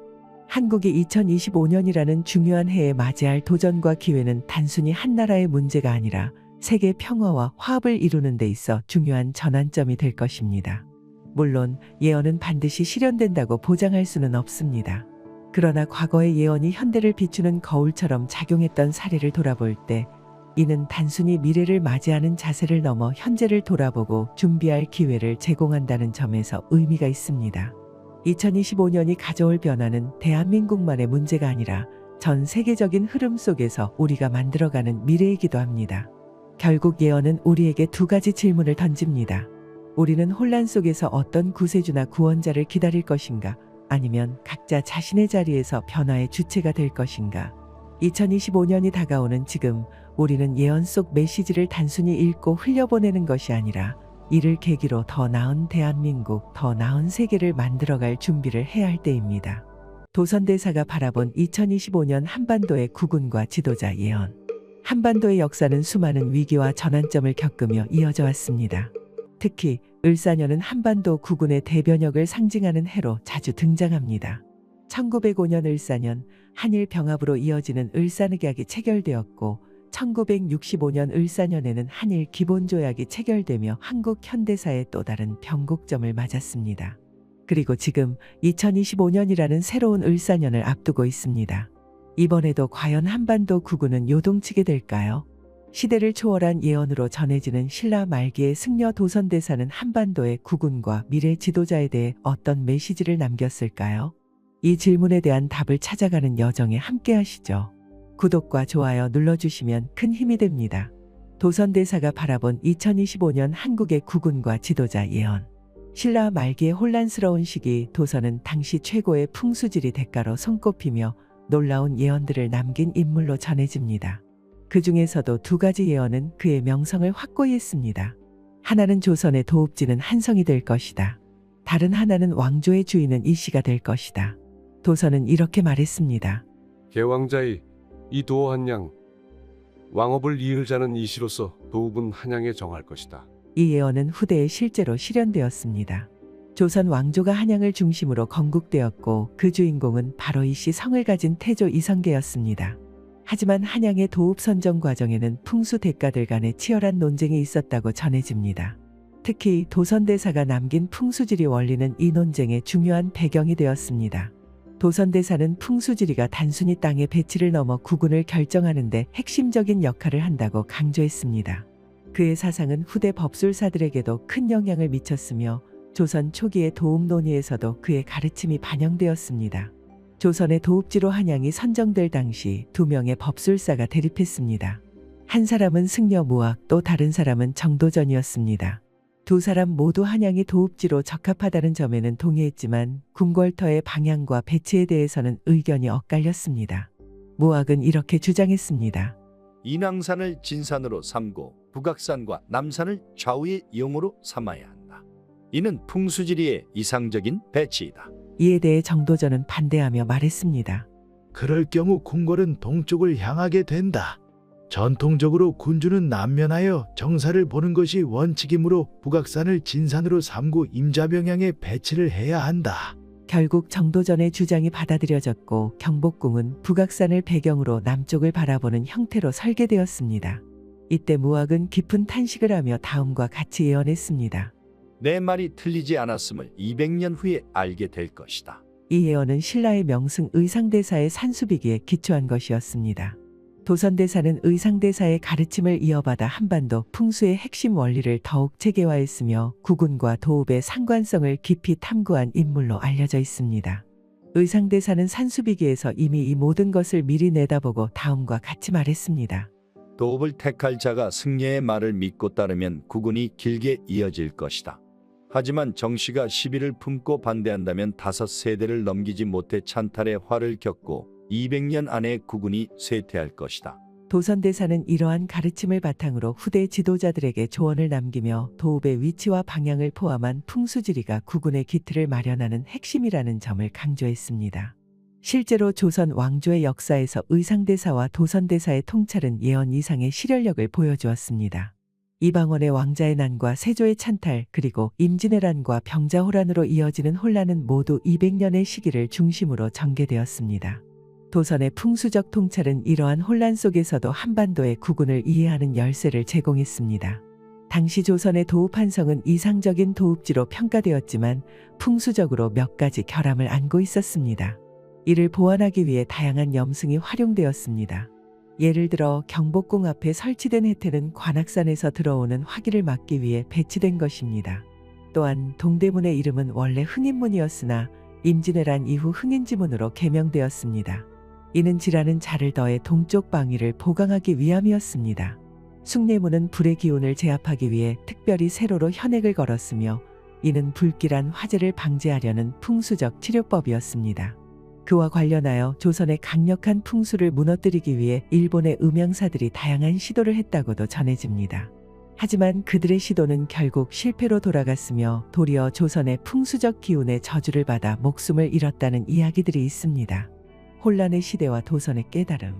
S1: 한국이 2025년이라는 중요한 해에 맞이할 도전과 기회는 단순히 한 나라의 문제가 아니라 세계 평화와 화합을 이루는 데 있어 중요한 전환점이 될 것입니다. 물론 예언은 반드시 실현된다고 보장할 수는 없습니다. 그러나 과거의 예언이 현대를 비추는 거울처럼 작용했던 사례를 돌아볼 때 이는 단순히 미래를 맞이하는 자세를 넘어 현재를 돌아보고 준비할 기회를 제공한다는 점에서 의미가 있습니다. 2025년이 가져올 변화는 대한민국만의 문제가 아니라 전 세계적인 흐름 속에서 우리가 만들어가는 미래이기도 합니다. 결국 예언은 우리에게 두 가지 질문을 던집니다. 우리는 혼란 속에서 어떤 구세주나 구원자를 기다릴 것인가? 아니면 각자 자신의 자리에서 변화의 주체가 될 것인가? 2025년이 다가오는 지금 우리는 예언 속 메시지를 단순히 읽고 흘려보내는 것이 아니라 이를 계기로 더 나은 대한민국, 더 나은 세계를 만들어갈 준비를 해야 할 때입니다. 도선대사가 바라본 2025년 한반도의 국운과 지도자 예언. 한반도의 역사는 수많은 위기와 전환점을 겪으며 이어져 왔습니다. 특히 을사년은 한반도 국운의 대변역을 상징하는 해로 자주 등장합니다. 1905년 을사년 한일 병합으로 이어지는 을사늑약이 체결되었고 1965년 을사년에는 한일 기본조약이 체결되며 한국 현대사의 또 다른 변곡점을 맞았습니다. 그리고 지금 2025년이라는 새로운 을사년을 앞두고 있습니다. 이번에도 과연 한반도 국운은 요동치게 될까요? 시대를 초월한 예언으로 전해지는 신라 말기의 승려 도선대사는 한반도의 국운과 미래 지도자에 대해 어떤 메시지를 남겼을까요? 이 질문에 대한 답을 찾아가는 여정에 함께 하시죠. 구독과 좋아요 눌러주시면 큰 힘이 됩니다. 도선대사가 바라본 2025년 한국의 국운과 지도자 예언. 신라 말기의 혼란스러운 시기 도선은 당시 최고의 풍수지리 대가로 손꼽히며 놀라운 예언들을 남긴 인물로 전해집니다. 그 중에서도 두 가지 예언은 그의 명성을 확고히 했습니다. 하나는 조선의 도읍지는 한성이 될 것이다. 다른 하나는 왕조의 주인은 이씨가 될 것이다. 도선은 이렇게 말했습니다.
S2: 개왕자의 이 도어 한양, 왕업을 이을 자는 이씨로서 도읍은 한양에 정할 것이다.
S1: 이 예언은 후대에 실제로 실현되었습니다. 조선 왕조가 한양을 중심으로 건국되었고 그 주인공은 바로 이씨 성을 가진 태조 이성계였습니다. 하지만 한양의 도읍 선정 과정에는 풍수 대가들 간의 치열한 논쟁이 있었다고 전해집니다. 특히 도선대사가 남긴 풍수지리 원리는 이 논쟁의 중요한 배경이 되었습니다. 도선대사는 풍수지리가 단순히 땅의 배치를 넘어 국운을 결정하는 데 핵심적인 역할을 한다고 강조했습니다. 그의 사상은 후대 법술사들에게도 큰 영향을 미쳤으며 조선 초기의 도읍 논의에서도 그의 가르침이 반영되었습니다. 조선의 도읍지로 한양이 선정될 당시 두 명의 법술사가 대립했습니다. 한 사람은 승려 무학, 또 다른 사람은 정도전이었습니다. 두 사람 모두 한양이 도읍지로 적합하다는 점에는 동의했지만 궁궐터의 방향과 배치에 대해서는 의견이 엇갈렸습니다. 무학은 이렇게 주장했습니다.
S3: 인왕산을 진산으로 삼고 북악산과 남산을 좌우의 영으로 삼아야 한다. 이는 풍수지리의 이상적인 배치이다.
S1: 이에 대해 정도전은 반대하며 말했습니다.
S4: 그럴 경우 궁궐은 동쪽을 향하게 된다. 전통적으로 군주는 남면하여 정사를 보는 것이 원칙이므로 북악산을 진산으로 삼고 임자병향에 배치를 해야 한다.
S1: 결국 정도전의 주장이 받아들여졌고 경복궁은 북악산을 배경으로 남쪽을 바라보는 형태로 설계되었습니다. 이때 무학은 깊은 탄식을 하며 다음과 같이 예언했습니다.
S3: 내 말이 틀리지 않았음을 200년 후에 알게 될 것이다.
S1: 이 예언은 신라의 명승 의상대사의 산수비기에 기초한 것이었습니다. 도선대사는 의상대사의 가르침을 이어받아 한반도 풍수의 핵심 원리를 더욱 체계화했으며 국운과 도읍의 상관성을 깊이 탐구한 인물로 알려져 있습니다. 의상대사는 산수비기에서 이미 이 모든 것을 미리 내다보고 다음과 같이 말했습니다.
S3: 도읍을 택할 자가 승려의 말을 믿고 따르면 국운이 길게 이어질 것이다. 하지만 정씨가 시비를 품고 반대한다면 5세대를 넘기지 못해 찬탈의 화를 겪고 200년 안에 국운이 쇠퇴할 것이다.
S1: 도선대사는 이러한 가르침을 바탕으로 후대 지도자들에게 조언을 남기며 도읍의 위치와 방향을 포함한 풍수지리가 국운의 기틀을 마련하는 핵심이라는 점을 강조했습니다. 실제로 조선 왕조의 역사에서 의상대사와 도선대사의 통찰은 예언 이상의 실현력을 보여주었습니다. 이방원의 왕자의 난과 세조의 찬탈 그리고 임진왜란과 병자호란으로 이어지는 혼란은 모두 200년의 시기를 중심으로 전개되었습니다. 도선의 풍수적 통찰은 이러한 혼란 속에서도 한반도의 국운을 이해하는 열쇠를 제공했습니다. 당시 조선의 도읍 한성은 이상적인 도읍지로 평가되었지만 풍수적으로 몇 가지 결함을 안고 있었습니다. 이를 보완하기 위해 다양한 염승이 활용되었습니다. 예를 들어 경복궁 앞에 설치된 해태는 관악산에서 들어오는 화기를 막기 위해 배치된 것입니다. 또한 동대문의 이름은 원래 흥인문이었으나 임진왜란 이후 흥인지문으로 개명되었습니다. 이는 지라는 자를 더해 동쪽 방위를 보강하기 위함이었습니다. 숭례문은 불의 기운을 제압하기 위해 특별히 세로로 현액을 걸었으며 이는 불길한 화재를 방지하려는 풍수적 치료법이었습니다. 그와 관련하여 조선의 강력한 풍수를 무너뜨리기 위해 일본의 음양사들이 다양한 시도를 했다고도 전해집니다. 하지만 그들의 시도는 결국 실패로 돌아갔으며 도리어 조선의 풍수적 기운의 저주를 받아 목숨을 잃었다는 이야기들이 있습니다. 혼란의 시대와 도선의 깨달음.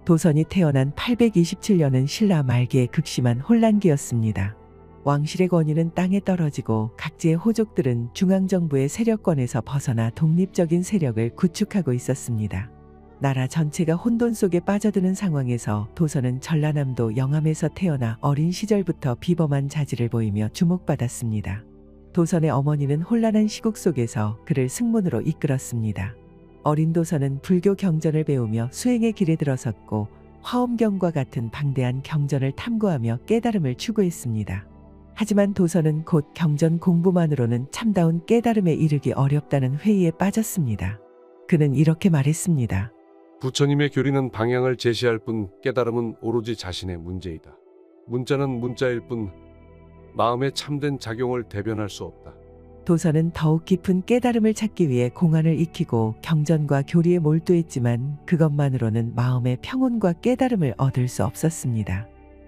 S1: 도선이 태어난 827년은 신라 말기의 극심한 혼란기였습니다. 왕실의 권위는 땅에 떨어지고 각지의 호족들은 중앙정부의 세력권에서 벗어나 독립적인 세력을 구축하고 있었습니다. 나라 전체가 혼돈 속에 빠져드는 상황에서 도선은 전라남도 영암에서 태어나 어린 시절부터 비범한 자질을 보이며 주목받았습니다. 도선의 어머니는 혼란한 시국 속에서 그를 승문으로 이끌었습니다. 어린 도선은 불교 경전을 배우며 수행의 길에 들어섰고 화엄경과 같은 방대한 경전을 탐구하며 깨달음을 추구했습니다. 하지만 도선은 곧 경전 공부만으로는 참다운 깨달음에 이르기 어렵다는 회의에 빠졌습니다. 그는 이렇게 말했습니다.
S2: 부처님의 교리는 방향을 제시할 뿐 깨달음은 오로지 자신의 문제이다. 문자는 문자일 뿐 마음의 참된 작용을 대변할 수 없다.
S1: 도선은 더욱 깊은 깨달음을 찾기 위해 공안을 익히고 경전과 교리에 몰두했지만 그것만으로는 마음의 평온과 깨달음을 얻을 수 없었습니다.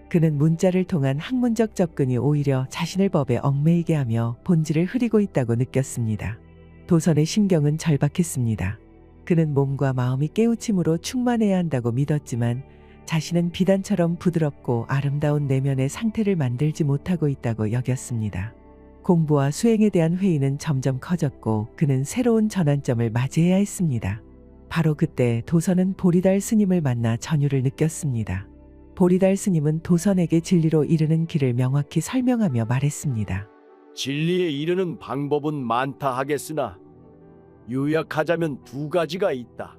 S1: 그는 문자를 통한 학문적 접근이 오히려 자신을 법에 얽매이게 하며 본질을 흐리고 있다고 느꼈습니다. 도선의 심경은 절박했습니다. 그는 몸과 마음이 깨우침으로 충만해야 한다고 믿었지만 자신은 비단처럼 부드럽고 아름다운 내면의 상태를 만들지 못하고 있다고 여겼습니다. 공부와 수행에 대한 회의는 점점 커졌고 그는 새로운 전환점을 맞이해야 했습니다. 바로 그때 도선은 보리달 스님을 만나 전율을 느꼈습니다. 보리달 스님은 도선에게 진리로 이르는 길을 명확히 설명하며 말했습니다.
S5: 진리에 이르는 방법은 많다 하겠으나 요약하자면 2가지가 있다.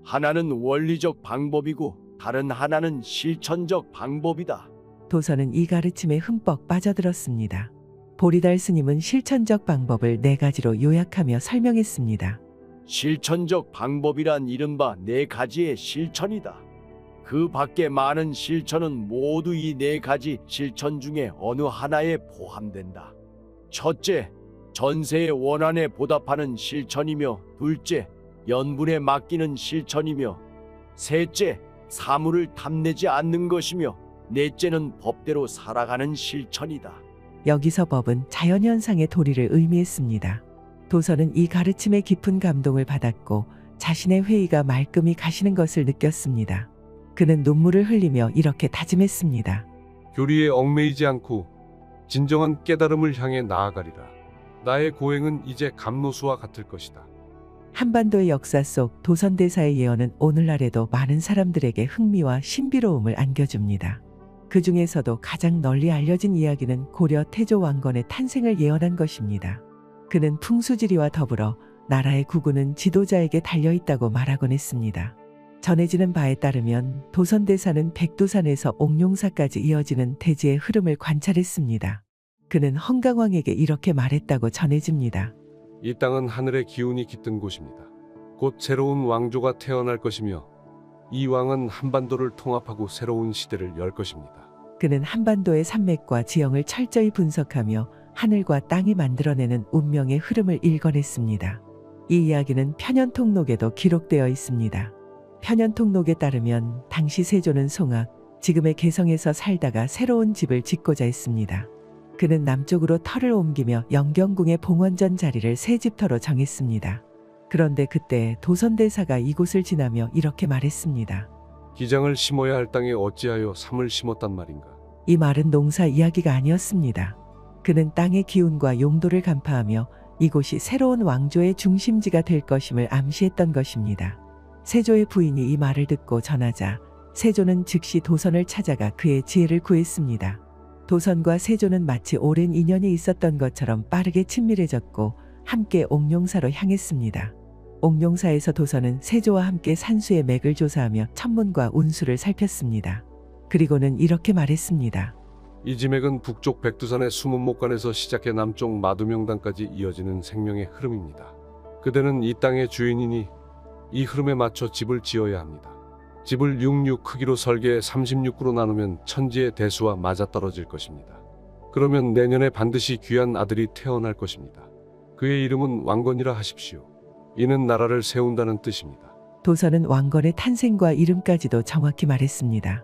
S5: 하나는 원리적 방법이고 다른 하나는 실천적 방법이다.
S1: 도선은 이 가르침에 흠뻑 빠져들었습니다. 보리달 스님은 실천적 방법을 4가지로 요약하며 설명했습니다.
S5: 실천적 방법이란 이른바 4가지의 실천이다. 그 밖에 많은 실천은 모두 이 4가지 실천 중에 어느 하나에 포함된다. 첫째, 전세의 원한에 보답하는 실천이며, 둘째, 연분에 맡기는 실천이며, 셋째, 사물을 탐내지 않는 것이며, 넷째는 법대로 살아가는 실천이다.
S1: 여기서 법은 자연현상의 도리를 의미했습니다. 도선은 이 가르침에 깊은 감동을 받았고 자신의 회의가 말끔히 가시는 것을 느꼈습니다. 그는 눈물을 흘리며 이렇게 다짐했습니다.
S2: 교리에 얽매이지 않고 진정한 깨달음을 향해 나아가리라. 나의 고행은 이제 감노수와 같을 것이다.
S1: 한반도의 역사 속 도선대사의 예언은 오늘날에도 많은 사람들에게 흥미와 신비로움을 안겨줍니다. 그 중에서도 가장 널리 알려진 이야기는 고려 태조 왕건의 탄생을 예언한 것입니다. 그는 풍수지리와 더불어 나라의 국운은 지도자에게 달려있다고 말하곤 했습니다. 전해지는 바에 따르면 도선대사는 백두산에서 옥룡사까지 이어지는 대지의 흐름을 관찰했습니다. 그는 헝강왕에게 이렇게 말했다고 전해집니다.
S2: 이 땅은 하늘의 기운이 깃든 곳입니다. 곧 새로운 왕조가 태어날 것이며 이 왕은 한반도를 통합하고 새로운 시대를 열 것입니다.
S1: 그는 한반도의 산맥과 지형을 철저히 분석하며 하늘과 땅이 만들어내는 운명의 흐름을 읽어냈습니다. 이 이야기는 편연통록에도 기록되어 있습니다. 편연통록에 따르면 당시 세조는 송악, 지금의 개성에서 살다가 새로운 집을 짓고자 했습니다. 그는 남쪽으로 터를 옮기며 영경궁의 봉원전 자리를 새 집터로 정했습니다. 그런데 그때 도선대사가 이곳을 지나며 이렇게 말했습니다.
S2: 기장을 심어야 할 땅에 어찌하여 삼을 심었단 말인가.
S1: 이 말은 농사 이야기가 아니었습니다. 그는 땅의 기운과 용도를 간파하며 이곳이 새로운 왕조의 중심지가 될 것임을 암시했던 것입니다. 세조의 부인이 이 말을 듣고 전하자 세조는 즉시 도선을 찾아가 그의 지혜를 구했습니다. 도선과 세조는 마치 오랜 인연이 있었던 것처럼 빠르게 친밀해졌고 함께 옥룡사로 향했습니다. 옥룡사에서 도선은 세조와 함께 산수의 맥을 조사하며 천문과 운수를 살폈습니다. 그리고는 이렇게 말했습니다.
S2: 이 지맥은 북쪽 백두산의 숨은 목간에서 시작해 남쪽 마두명당까지 이어지는 생명의 흐름입니다. 그대는 이 땅의 주인이니 이 흐름에 맞춰 집을 지어야 합니다. 집을 66 크기로 설계해 36구로 나누면 천지의 대수와 맞아떨어질 것입니다. 그러면 내년에 반드시 귀한 아들이 태어날 것입니다. 그의 이름은 왕건이라 하십시오. 이는 나라를 세운다는 뜻입니다.
S1: 도선은 왕건의 탄생과 이름까지도 정확히 말했습니다.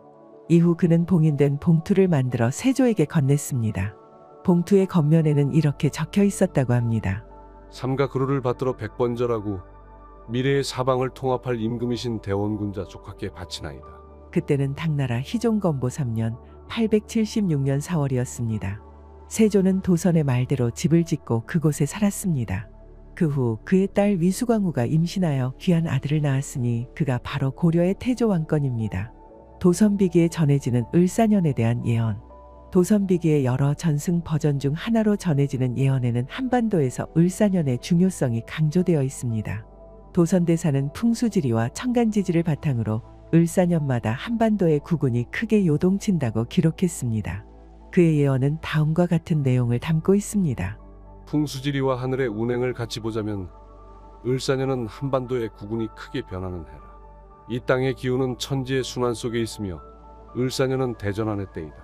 S1: 이후 그는 봉인된 봉투를 만들어 세조에게 건넸습니다. 봉투의 겉면에는 이렇게 적혀 있었다고 합니다.
S2: 삼가 그루를 받들어 백번절하고 미래의 사방을 통합할 임금이신 대원군자 조카께 바치나이다.
S1: 그때는 당나라 희종건보 3년 876년 4월이었습니다. 세조는 도선의 말대로 집을 짓고 그곳에 살았습니다. 그 후 그의 딸 위수광후가 임신하여 귀한 아들을 낳았으니 그가 바로 고려의 태조 왕건입니다. 도선비기에 전해지는 을사년에 대한 예언. 도선비기의 여러 전승 버전 중 하나로 전해지는 예언에는 한반도에서 을사년의 중요성이 강조되어 있습니다. 도선대사는 풍수지리와 천간지지를 바탕으로 을사년마다 한반도의 구군이 크게 요동친다고 기록했습니다. 그의 예언은 다음과 같은 내용을 담고 있습니다.
S2: 풍수지리와 하늘의 운행을 같이 보자면 을사년은 한반도의 구군이 크게 변하는 해라. 이 땅의 기운은 천지의 순환 속에 있으며 을사년은 대전환의 때이다.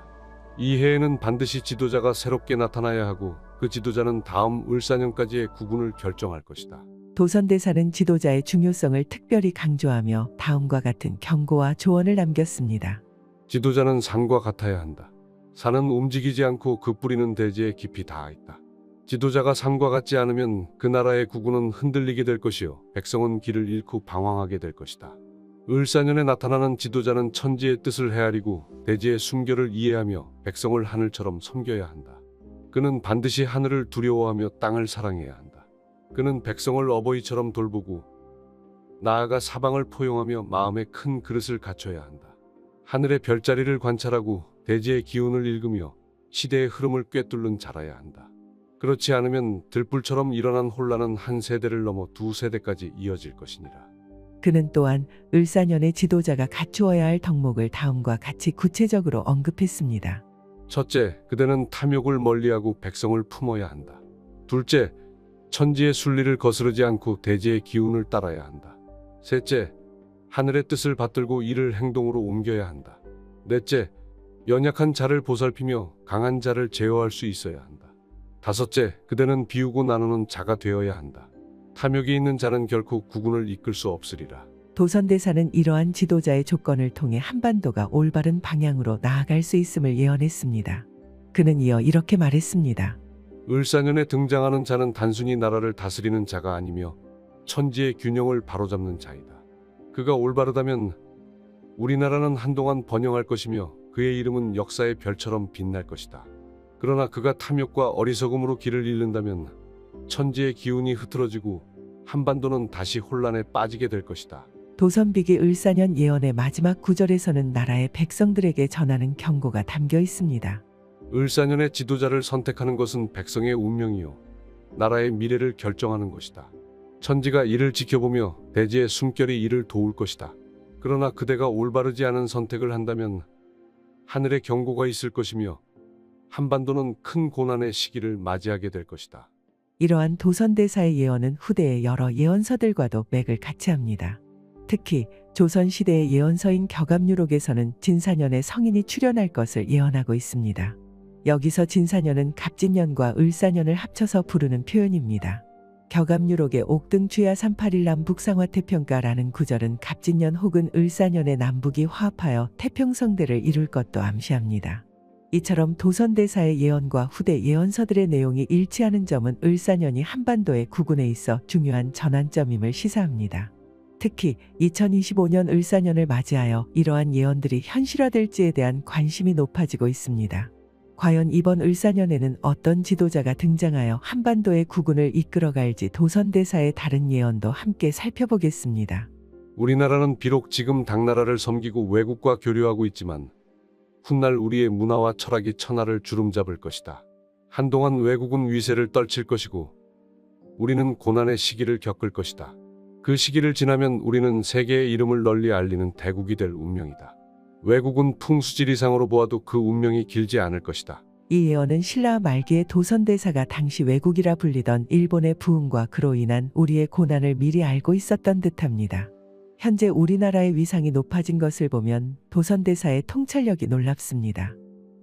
S2: 이 해에는 반드시 지도자가 새롭게 나타나야 하고 그 지도자는 다음 을사년까지의 구군을 결정할 것이다.
S1: 도선대사는 지도자의 중요성을 특별히 강조하며 다음과 같은 경고와 조언을 남겼습니다.
S2: 지도자는 산과 같아야 한다. 산은 움직이지 않고 그 뿌리는 대지에 깊이 닿아 있다. 지도자가 산과 같지 않으면 그 나라의 구군은 흔들리게 될 것이요 백성은 길을 잃고 방황하게 될 것이다. 을사년에 나타나는 지도자는 천지의 뜻을 헤아리고 대지의 숨결을 이해하며 백성을 하늘처럼 섬겨야 한다. 그는 반드시 하늘을 두려워하며 땅을 사랑해야 한다. 그는 백성을 어버이처럼 돌보고 나아가 사방을 포용하며 마음에 큰 그릇을 갖춰야 한다. 하늘의 별자리를 관찰하고 대지의 기운을 읽으며 시대의 흐름을 꿰뚫는 자라야 한다. 그렇지 않으면 들불처럼 일어난 혼란은 한 세대를 넘어 두 세대까지 이어질 것이니라.
S1: 그는 또한 을사년의 지도자가 갖추어야 할 덕목을 다음과 같이 구체적으로 언급했습니다.
S2: 첫째, 그대는 탐욕을 멀리하고 백성을 품어야 한다. 둘째, 천지의 순리를 거스르지 않고 대지의 기운을 따라야 한다. 셋째, 하늘의 뜻을 받들고 이를 행동으로 옮겨야 한다. 넷째, 연약한 자를 보살피며 강한 자를 제어할 수 있어야 한다. 다섯째, 그대는 비우고 나누는 자가 되어야 한다. 탐욕이 있는 자는 결코 구군을 이끌 수 없으리라.
S1: 도선대사는 이러한 지도자의 조건을 통해 한반도가 올바른 방향으로 나아갈 수 있음을 예언했습니다. 그는 이어 이렇게 말했습니다.
S2: 을사년에 등장하는 자는 단순히 나라를 다스리는 자가 아니며 천지의 균형을 바로잡는 자이다. 그가 올바르다면 우리나라는 한동안 번영할 것이며 그의 이름은 역사의 별처럼 빛날 것이다. 그러나 그가 탐욕과 어리석음으로 길을 잃는다면 천지의 기운이 흐트러지고 한반도는 다시 혼란에 빠지게 될 것이다.
S1: 도선비기 을사년 예언의 마지막 구절에서는 나라의 백성들에게 전하는 경고가 담겨 있습니다.
S2: 을사년의 지도자를 선택하는 것은 백성의 운명이요 나라의 미래를 결정하는 것이다. 천지가 이를 지켜보며 대지의 숨결이 이를 도울 것이다. 그러나 그대가 올바르지 않은 선택을 한다면 하늘의 경고가 있을 것이며 한반도는 큰 고난의 시기를 맞이하게 될 것이다.
S1: 이러한 도선대사의 예언은 후대의 여러 예언서들과도 맥을 같이 합니다. 특히 조선시대의 예언서인 격압유록에서는 진사년에 성인이 출현할 것을 예언하고 있습니다. 여기서 진사년은 갑진년과 을사년을 합쳐서 부르는 표현입니다. 격압유록의 옥등주야 38일 남북상화태평가라는 구절은 갑진년 혹은 을사년의 남북이 화합하여 태평성대를 이룰 것도 암시합니다. 이처럼 도선대사의 예언과 후대 예언서들의 내용이 일치하는 점은 을사년이 한반도의 국운에 있어 중요한 전환점임을 시사합니다. 특히 2025년 을사년을 맞이하여 이러한 예언들이 현실화될지에 대한 관심이 높아지고 있습니다. 과연 이번 을사년에는 어떤 지도자가 등장하여 한반도의 국운을 이끌어갈지 도선대사의 다른 예언도 함께 살펴보겠습니다.
S2: 우리나라는 비록 지금 당나라를 섬기고 외국과 교류하고 있지만 훗날 우리의 문화와 철학이 천하를 주름잡을 것이다. 한동안 외국은 위세를 떨칠 것이고 우리는 고난의 시기를 겪을 것이다. 그 시기를 지나면 우리는 세계의 이름을 널리 알리는 대국이 될 운명이다. 외국은 풍수지리상으로 보아도 그 운명이 길지 않을 것이다.
S1: 이 예언은 신라 말기의 도선대사가 당시 왜국이라 불리던 일본의 부흥과 그로 인한 우리의 고난을 미리 알고 있었던 듯합니다. 현재 우리나라의 위상이 높아진 것을 보면 도선대사의 통찰력이 놀랍습니다.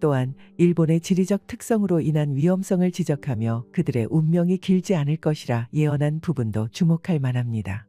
S1: 또한 일본의 지리적 특성으로 인한 위험성을 지적하며 그들의 운명이 길지 않을 것이라 예언한 부분도 주목할 만합니다.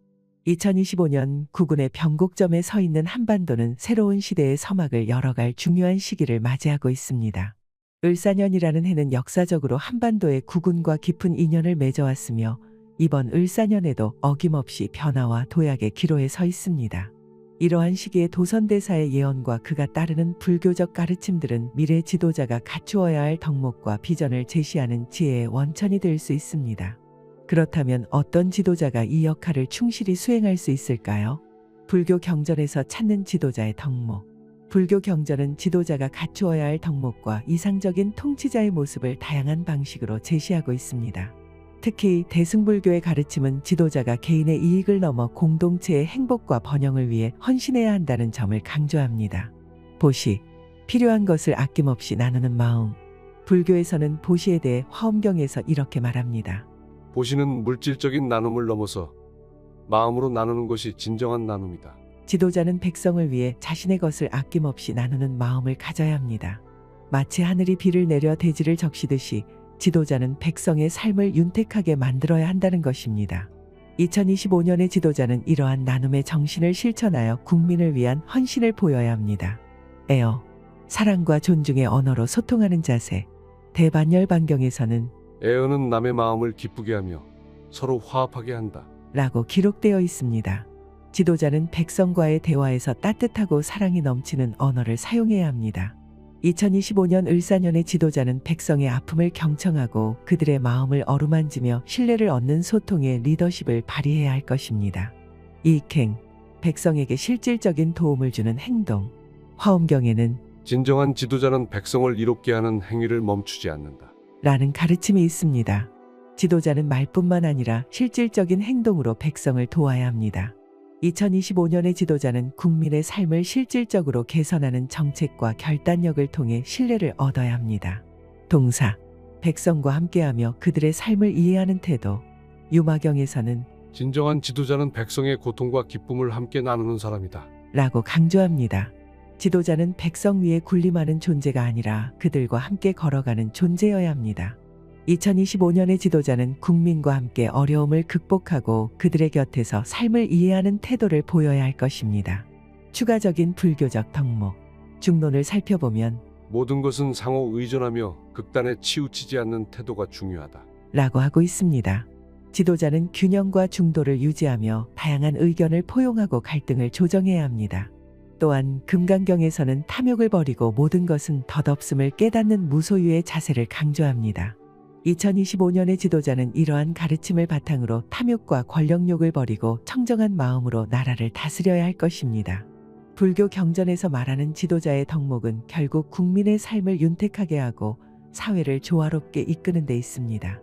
S1: 2025년 국운의 변곡점에 서 있는 한반도는 새로운 시대의 서막을 열어갈 중요한 시기를 맞이하고 있습니다. 을사년이라는 해는 역사적으로 한반도의 국운과 깊은 인연을 맺어왔으며 이번 을사년에도 어김없이 변화와 도약의 기로에 서 있습니다. 이러한 시기에 도선대사의 예언과 그가 따르는 불교적 가르침들은 미래 지도자가 갖추어야 할 덕목과 비전을 제시하는 지혜의 원천이 될 수 있습니다. 그렇다면 어떤 지도자가 이 역할을 충실히 수행할 수 있을까요? 불교 경전에서 찾는 지도자의 덕목. 불교 경전은 지도자가 갖추어야 할 덕목과 이상적인 통치자의 모습을 다양한 방식으로 제시하고 있습니다. 특히 대승불교의 가르침은 지도자가 개인의 이익을 넘어 공동체의 행복과 번영을 위해 헌신해야 한다는 점을 강조합니다. 보시, 필요한 것을 아낌없이 나누는 마음. 불교에서는 보시에 대해 화엄경에서 이렇게 말합니다.
S2: 보시는 물질적인 나눔을 넘어서 마음으로 나누는 것이 진정한 나눔이다.
S1: 지도자는 백성을 위해 자신의 것을 아낌없이 나누는 마음을 가져야 합니다. 마치 하늘이 비를 내려 대지를 적시듯이 지도자는 백성의 삶을 윤택하게 만들어야 한다는 것입니다. 2025년의 지도자는 이러한 나눔의 정신을 실천하여 국민을 위한 헌신을 보여야 합니다. 에어, 사랑과 존중의 언어로 소통하는 자세. 대반열반경에서는
S2: 애언은 남의 마음을 기쁘게 하며 서로 화합하게 한다.
S1: 라고 기록되어 있습니다. 지도자는 백성과의 대화에서 따뜻하고 사랑이 넘치는 언어를 사용해야 합니다. 2025년 을사년의 지도자는 백성의 아픔을 경청하고 그들의 마음을 어루만지며 신뢰를 얻는 소통의 리더십을 발휘해야 할 것입니다. 이익행, 백성에게 실질적인 도움을 주는 행동. 화엄경에는
S2: 진정한 지도자는 백성을 이롭게 하는 행위를 멈추지 않는다.
S1: 라는 가르침이 있습니다. 지도자는 말뿐만 아니라 실질적인 행동으로 백성을 도와야 합니다. 2025년의 지도자는 국민의 삶을 실질적으로 개선하는 정책과 결단력을 통해 신뢰를 얻어야 합니다. 동사, 백성과 함께하며 그들의 삶을 이해하는 태도. 유마경에서는
S2: 진정한 지도자는 백성의 고통과 기쁨을 함께 나누는 사람이다.
S1: 라고 강조합니다. 지도자는 백성 위에 군림하는 존재가 아니라 그들과 함께 걸어가는 존재여야 합니다. 2025년의 지도자는 국민과 함께 어려움을 극복하고 그들의 곁에서 삶을 이해하는 태도를 보여야 할 것입니다. 추가적인 불교적 덕목. 중론을 살펴보면
S2: 모든 것은 상호 의존하며 극단에 치우치지 않는 태도가 중요하다.
S1: 라고 하고 있습니다. 지도자는 균형과 중도를 유지하며 다양한 의견을 포용하고 갈등을 조정해야 합니다. 또한 금강경에서는 탐욕을 버리고 모든 것은 덧없음을 깨닫는 무소유의 자세를 강조합니다. 2025년의 지도자는 이러한 가르침을 바탕으로 탐욕과 권력욕을 버리고 청정한 마음으로 나라를 다스려야 할 것입니다. 불교 경전에서 말하는 지도자의 덕목은 결국 국민의 삶을 윤택하게 하고 사회를 조화롭게 이끄는 데 있습니다.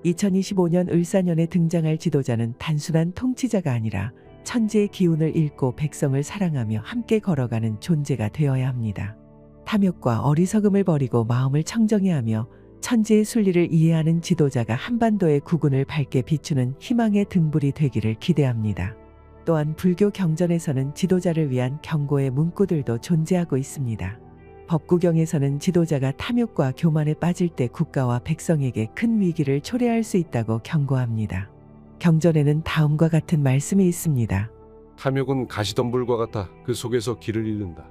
S1: 2025년 을사년에 등장할 지도자는 단순한 통치자가 아니라 천지의 기운을 읽고 백성을 사랑하며 함께 걸어가는 존재가 되어야 합니다. 탐욕과 어리석음을 버리고 마음을 청정히 하며 천지의 순리를 이해하는 지도자가 한반도의 국운을 밝게 비추는 희망의 등불이 되기를 기대합니다. 또한 불교 경전에서는 지도자를 위한 경고의 문구들도 존재하고 있습니다. 법구경에서는 지도자가 탐욕과 교만에 빠질 때 국가와 백성에게 큰 위기를 초래할 수 있다고 경고합니다. 경전에는 다음과 같은 말씀이 있습니다.
S2: 탐욕은 가시덤불과 같아 그 속에서 길을 잃는다.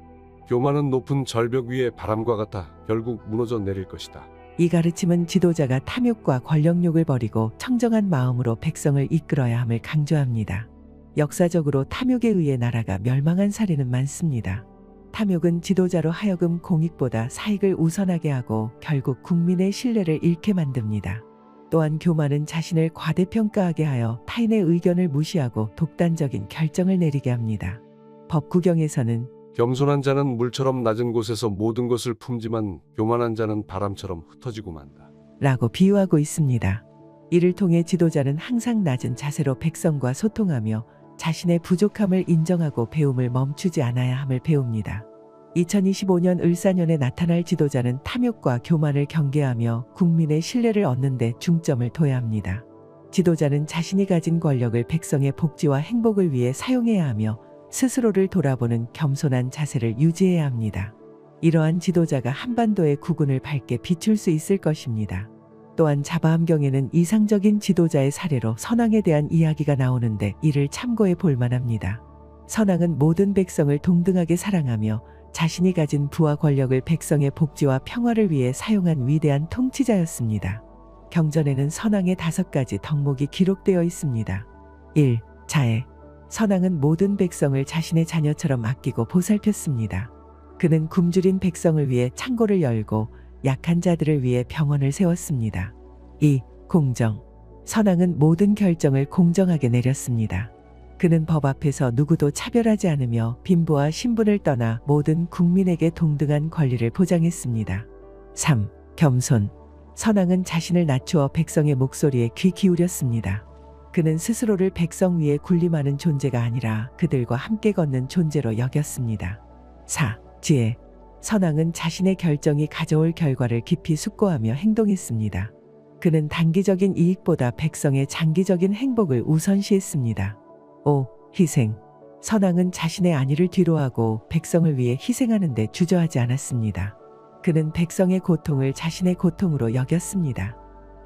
S2: 교만은 높은 절벽 위의 바람과 같아 결국 무너져 내릴 것이다.
S1: 이 가르침은 지도자가 탐욕과 권력욕을 버리고 청정한 마음으로 백성을 이끌어야 함을 강조합니다. 역사적으로 탐욕에 의해 나라가 멸망한 사례는 많습니다. 탐욕은 지도자로 하여금 공익보다 사익을 우선하게 하고 결국 국민의 신뢰를 잃게 만듭니다. 또한 교만은 자신을 과대평가하게 하여 타인의 의견을 무시하고 독단적인 결정을 내리게 합니다. 법구경에서는
S2: 겸손한 자는 물처럼 낮은 곳에서 모든 것을 품지만 교만한 자는 바람처럼 흩어지고 만다.
S1: 라고 비유하고 있습니다. 이를 통해 지도자는 항상 낮은 자세로 백성과 소통하며 자신의 부족함을 인정하고 배움을 멈추지 않아야 함을 배웁니다. 2025년 을사년에 나타날 지도자는 탐욕과 교만을 경계하며 국민의 신뢰를 얻는 데 중점을 둬야 합니다. 지도자는 자신이 가진 권력을 백성의 복지와 행복을 위해 사용해야 하며 스스로를 돌아보는 겸손한 자세를 유지해야 합니다. 이러한 지도자가 한반도의 국운을 밝게 비출 수 있을 것입니다. 또한 자바함경에는 이상적인 지도자의 사례로 선왕에 대한 이야기가 나오는데 이를 참고해 볼 만합니다. 선왕은 모든 백성을 동등하게 사랑하며 자신이 가진 부와 권력을 백성의 복지와 평화를 위해 사용한 위대한 통치자였습니다. 경전에는 선왕의 5가지 덕목이 기록되어 있습니다. 1. 자애. 선왕은 모든 백성을 자신의 자녀처럼 아끼고 보살폈습니다. 그는 굶주린 백성을 위해 창고를 열고 약한 자들을 위해 병원을 세웠습니다. 2. 공정. 선왕은 모든 결정을 공정하게 내렸습니다. 그는 법 앞에서 누구도 차별하지 않으며 빈부와 신분을 떠나 모든 국민에게 동등한 권리를 보장했습니다. 3. 겸손. 선왕은 자신을 낮추어 백성의 목소리에 귀 기울였습니다. 그는 스스로를 백성 위에 군림하는 존재가 아니라 그들과 함께 걷는 존재로 여겼습니다. 4. 지혜. 선왕은 자신의 결정이 가져올 결과를 깊이 숙고하며 행동했습니다. 그는 단기적인 이익보다 백성의 장기적인 행복을 우선시했습니다. 5. 희생. 선왕은 자신의 안위를 뒤로하고 백성을 위해 희생하는 데 주저하지 않았습니다. 그는 백성의 고통을 자신의 고통으로 여겼습니다.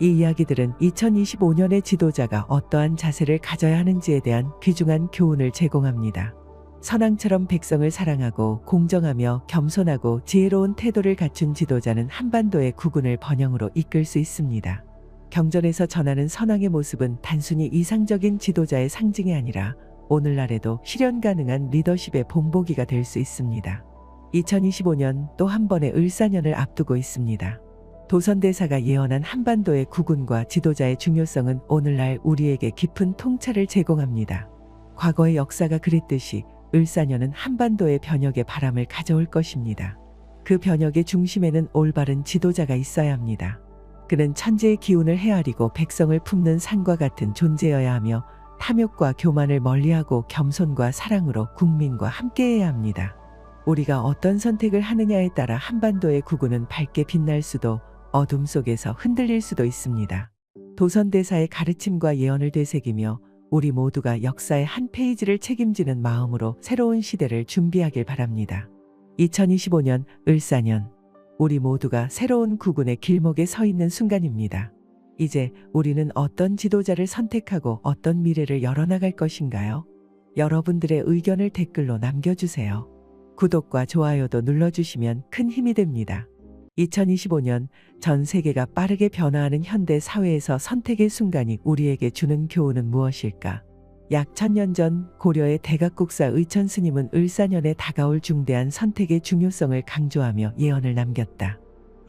S1: 이 이야기들은 2025년의 지도자가 어떠한 자세를 가져야 하는지에 대한 귀중한 교훈을 제공합니다. 선왕처럼 백성을 사랑하고 공정하며 겸손하고 지혜로운 태도를 갖춘 지도자는 한반도의 국운을 번영으로 이끌 수 있습니다. 경전에서 전하는 선왕의 모습은 단순히 이상적인 지도자의 상징이 아니라 오늘날에도 실현 가능한 리더십의 본보기가 될 수 있습니다. 2025년 또 한 번의 을사년을 앞두고 있습니다. 도선대사가 예언한 한반도의 국운과 지도자의 중요성은 오늘날 우리에게 깊은 통찰을 제공합니다. 과거의 역사가 그랬듯이 을사년은 한반도의 변혁의 바람을 가져올 것입니다. 그 변혁의 중심에는 올바른 지도자가 있어야 합니다. 그는 천지의 기운을 헤아리고 백성을 품는 산과 같은 존재여야 하며 탐욕과 교만을 멀리하고 겸손과 사랑으로 국민과 함께해야 합니다. 우리가 어떤 선택을 하느냐에 따라 한반도의 국운은 밝게 빛날 수도 어둠 속에서 흔들릴 수도 있습니다. 도선대사의 가르침과 예언을 되새기며 우리 모두가 역사의 한 페이지를 책임지는 마음으로 새로운 시대를 준비하길 바랍니다. 2025년 을사년, 우리 모두가 새로운 국운의 길목에 서 있는 순간입니다. 이제 우리는 어떤 지도자를 선택하고 어떤 미래를 열어나갈 것인가요? 여러분들의 의견을 댓글로 남겨주세요. 구독과 좋아요도 눌러주시면 큰 힘이 됩니다. 2025년 전 세계가 빠르게 변화하는 현대 사회에서 선택의 순간이 우리에게 주는 교훈은 무엇일까? 약 1000년 전 고려의 대각국사 의천 스님은 을사년에 다가올 중대한 선택의 중요성을 강조하며 예언을 남겼다.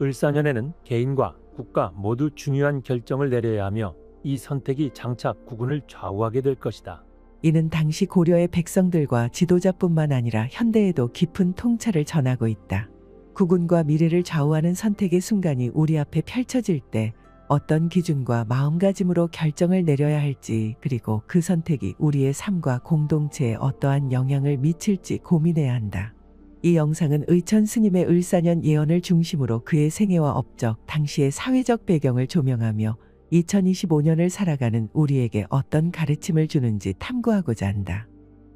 S6: 을사년에는 개인과 국가 모두 중요한 결정을 내려야 하며 이 선택이 장차 국운을 좌우하게 될 것이다.
S1: 이는 당시 고려의 백성들과 지도자뿐만 아니라 현대에도 깊은 통찰을 전하고 있다. 국운과 미래를 좌우하는 선택의 순간이 우리 앞에 펼쳐질 때 어떤 기준과 마음가짐으로 결정을 내려야 할지, 그리고 그 선택이 우리의 삶과 공동체에 어떠한 영향을 미칠지 고민해야 한다. 이 영상은 의천 스님의 을사년 예언을 중심으로 그의 생애와 업적, 당시의 사회적 배경을 조명하며 2025년을 살아가는 우리에게 어떤 가르침을 주는지 탐구하고자 한다.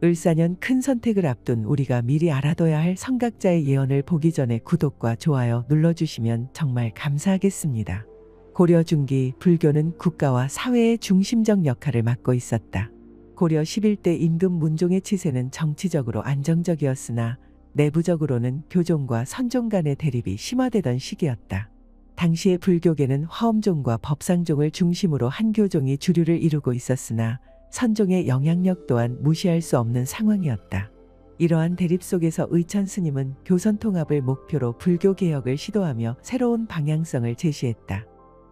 S1: 을사년 큰 선택을 앞둔 우리가 미리 알아둬야 할 선각자의 예언을 보기 전에 구독과 좋아요 눌러주시면 정말 감사하겠습니다. 고려 중기 불교는 국가와 사회의 중심적 역할을 맡고 있었다. 고려 11대 임금 문종의 치세는 정치적으로 안정적이었으나 내부적으로는 교종과 선종 간의 대립이 심화되던 시기였다. 당시의 불교계는 화엄종과 법상종을 중심으로 한 교종이 주류를 이루고 있었으나 선종의 영향력 또한 무시할 수 없는 상황이었다. 이러한 대립 속에서 의천 스님은 교선 통합을 목표로 불교 개혁을 시도하며 새로운 방향성을 제시했다.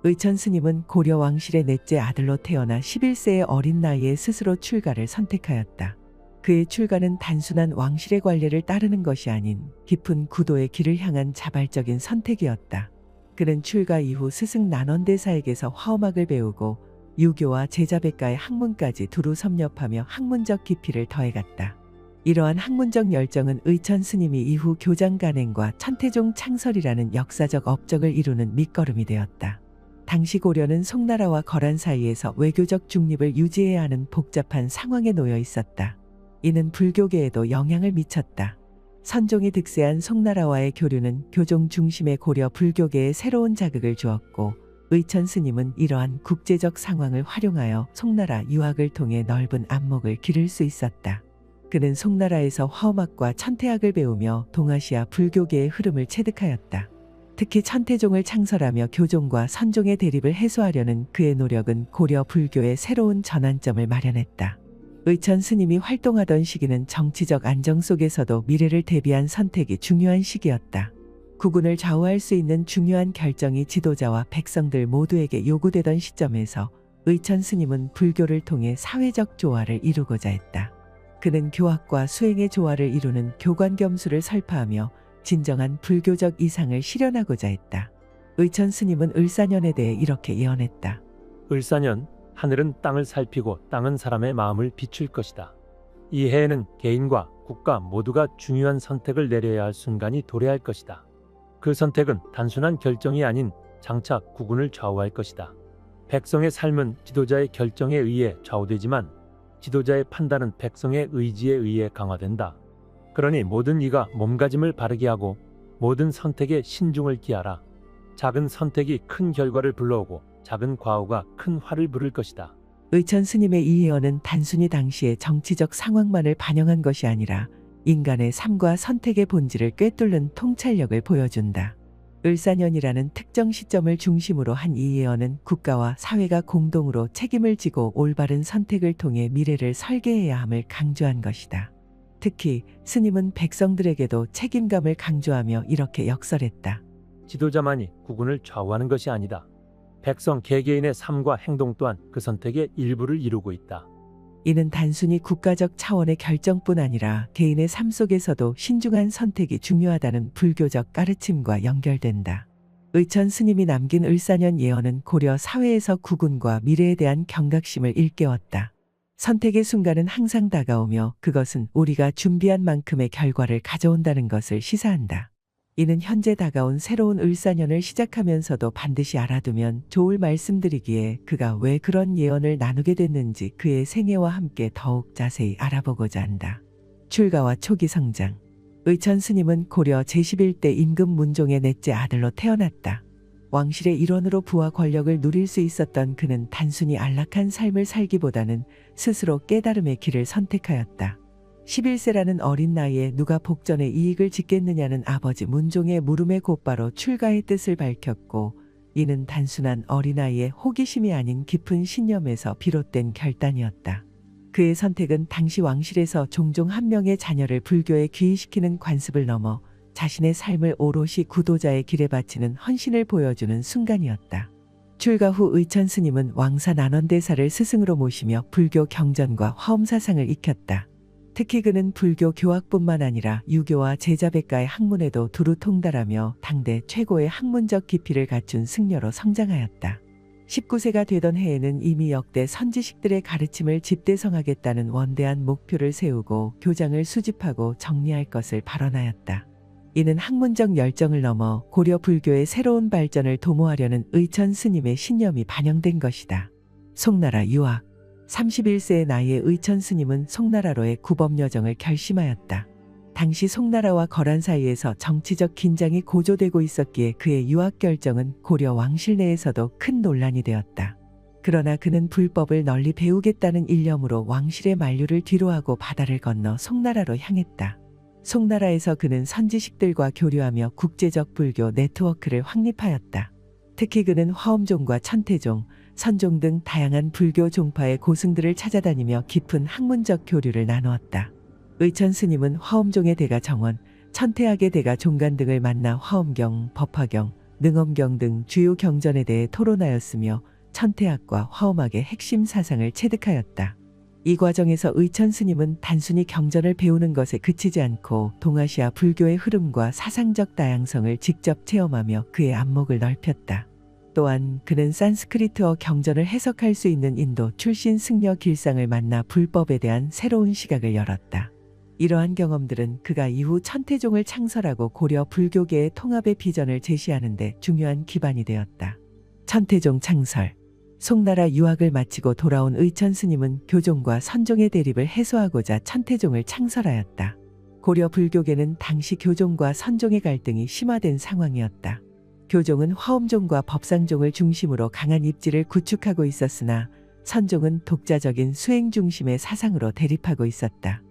S1: 의천 스님은 고려 왕실의 넷째 아들로 태어나 11세의 어린 나이에 스스로 출가를 선택하였다. 그의 출가는 단순한 왕실의 관례를 따르는 것이 아닌 깊은 구도의 길을 향한 자발적인 선택이었다. 그는 출가 이후 스승 난원대사에게서 화엄학을 배우고 유교와 제자백가의 학문까지 두루 섭렵하며 학문적 깊이를 더해갔다. 이러한 학문적 열정은 의천 스님이 이후 교장 간행과 천태종 창설이라는 역사적 업적을 이루는 밑거름이 되었다. 당시 고려는 송나라와 거란 사이에서 외교적 중립을 유지해야 하는 복잡한 상황에 놓여 있었다. 이는 불교계에도 영향을 미쳤다. 선종이 득세한 송나라와의 교류는 교종 중심의 고려 불교계에 새로운 자극을 주었고 의천 스님은 이러한 국제적 상황을 활용하여 송나라 유학을 통해 넓은 안목을 기를 수 있었다. 그는 송나라에서 화엄학과 천태학을 배우며 동아시아 불교계의 흐름을 체득하였다. 특히 천태종을 창설하며 교종과 선종의 대립을 해소하려는 그의 노력은 고려 불교의 새로운 전환점을 마련했다. 의천 스님이 활동하던 시기는 정치적 안정 속에서도 미래를 대비한 선택이 중요한 시기였다. 국운을 좌우할 수 있는 중요한 결정이 지도자와 백성들 모두에게 요구되던 시점에서 의천 스님은 불교를 통해 사회적 조화를 이루고자 했다. 그는 교학과 수행의 조화를 이루는 교관겸수를 설파하며 진정한 불교적 이상을 실현하고자 했다. 의천 스님은 을사년에 대해 이렇게 예언했다.
S6: 을사년, 하늘은 땅을 살피고 땅은 사람의 마음을 비출 것이다. 이 해에는 개인과 국가 모두가 중요한 선택을 내려야 할 순간이 도래할 것이다. 그 선택은 단순한 결정이 아닌 장차 국운을 좌우할 것이다. 백성의 삶은 지도자의 결정에 의해 좌우되지만 지도자의 판단은 백성의 의지에 의해 강화된다. 그러니 모든 이가 몸가짐을 바르게 하고 모든 선택에 신중을 기하라. 작은 선택이 큰 결과를 불러오고 작은 과오가 큰 화를 부를 것이다.
S1: 의천 스님의 이 예언은 단순히 당시의 정치적 상황만을 반영한 것이 아니라 인간의 삶과 선택의 본질을 꿰뚫는 통찰력을 보여준다. 을사년이라는 특정 시점을 중심으로 한 이 예언은 국가와 사회가 공동으로 책임을 지고 올바른 선택을 통해 미래를 설계해야 함을 강조한 것이다. 특히 스님은 백성들에게도 책임감을 강조하며 이렇게 역설했다.
S6: 지도자만이 국운을 좌우하는 것이 아니다. 백성 개개인의 삶과 행동 또한 그 선택의 일부를 이루고 있다.
S1: 이는 단순히 국가적 차원의 결정뿐 아니라 개인의 삶 속에서도 신중한 선택이 중요하다는 불교적 가르침과 연결된다. 의천 스님이 남긴 을사년 예언은 고려 사회에서 국운과 미래에 대한 경각심을 일깨웠다. 선택의 순간은 항상 다가오며 그것은 우리가 준비한 만큼의 결과를 가져온다는 것을 시사한다. 이는 현재 다가온 새로운 을사년을 시작하면서도 반드시 알아두면 좋을 말씀드리기에 그가 왜 그런 예언을 나누게 됐는지 그의 생애와 함께 더욱 자세히 알아보고자 한다. 출가와 초기 성장. 의천 스님은 고려 제11대 임금 문종의 넷째 아들로 태어났다. 왕실의 일원으로 부와 권력을 누릴 수 있었던 그는 단순히 안락한 삶을 살기보다는 스스로 깨달음의 길을 선택하였다. 11세라는 어린 나이에 누가 복전의 이익을 짓겠느냐는 아버지 문종의 물음에 곧바로 출가의 뜻을 밝혔고 이는 단순한 어린아이의 호기심이 아닌 깊은 신념에서 비롯된 결단이었다. 그의 선택은 당시 왕실에서 종종 한 명의 자녀를 불교에 귀의시키는 관습을 넘어 자신의 삶을 오롯이 구도자의 길에 바치는 헌신을 보여주는 순간이었다. 출가 후 의천 스님은 왕사 난원대사를 스승으로 모시며 불교 경전과 화엄사상을 익혔다. 특히 그는 불교 교학뿐만 아니라 유교와 제자백가의 학문에도 두루 통달하며 당대 최고의 학문적 깊이를 갖춘 승려로 성장하였다. 19세가 되던 해에는 이미 역대 선지식들의 가르침을 집대성하겠다는 원대한 목표를 세우고 교장을 수집하고 정리할 것을 발언하였다. 이는 학문적 열정을 넘어 고려 불교의 새로운 발전을 도모하려는 의천 스님의 신념이 반영된 것이다. 송나라 유학 31세의 나이에 의천 스님은 송나라로의 구법 여정을 결심하였다. 당시 송나라와 거란 사이에서 정치적 긴장이 고조되고 있었기에 그의 유학 결정은 고려 왕실 내에서도 큰 논란이 되었다. 그러나 그는 불법을 널리 배우겠다는 일념으로 왕실의 만류를 뒤로하고 바다를 건너 송나라로 향했다. 송나라에서 그는 선지식들과 교류하며 국제적 불교 네트워크를 확립하였다. 특히 그는 화엄종과 천태종, 선종 등 다양한 불교 종파의 고승들을 찾아다니며 깊은 학문적 교류를 나누었다. 의천 스님은 화엄종의 대가 정원, 천태학의 대가 종간 등을 만나 화엄경, 법화경, 능엄경 등 주요 경전에 대해 토론하였으며 천태학과 화엄학의 핵심 사상을 체득하였다. 이 과정에서 의천 스님은 단순히 경전을 배우는 것에 그치지 않고 동아시아 불교의 흐름과 사상적 다양성을 직접 체험하며 그의 안목을 넓혔다. 또한 그는 산스크리트어 경전을 해석할 수 있는 인도 출신 승려 길상을 만나 불법에 대한 새로운 시각을 열었다. 이러한 경험들은 그가 이후 천태종을 창설하고 고려 불교계의 통합의 비전을 제시하는 데 중요한 기반이 되었다. 천태종 창설. 송나라 유학을 마치고 돌아온 의천 스님은 교종과 선종의 대립을 해소하고자 천태종을 창설하였다. 고려 불교계는 당시 교종과 선종의 갈등이 심화된 상황이었다. 교종은 화엄종과 법상종을 중심으로 강한 입지를 구축하고 있었으나 선종은 독자적인 수행 중심의 사상으로 대립하고 있었다.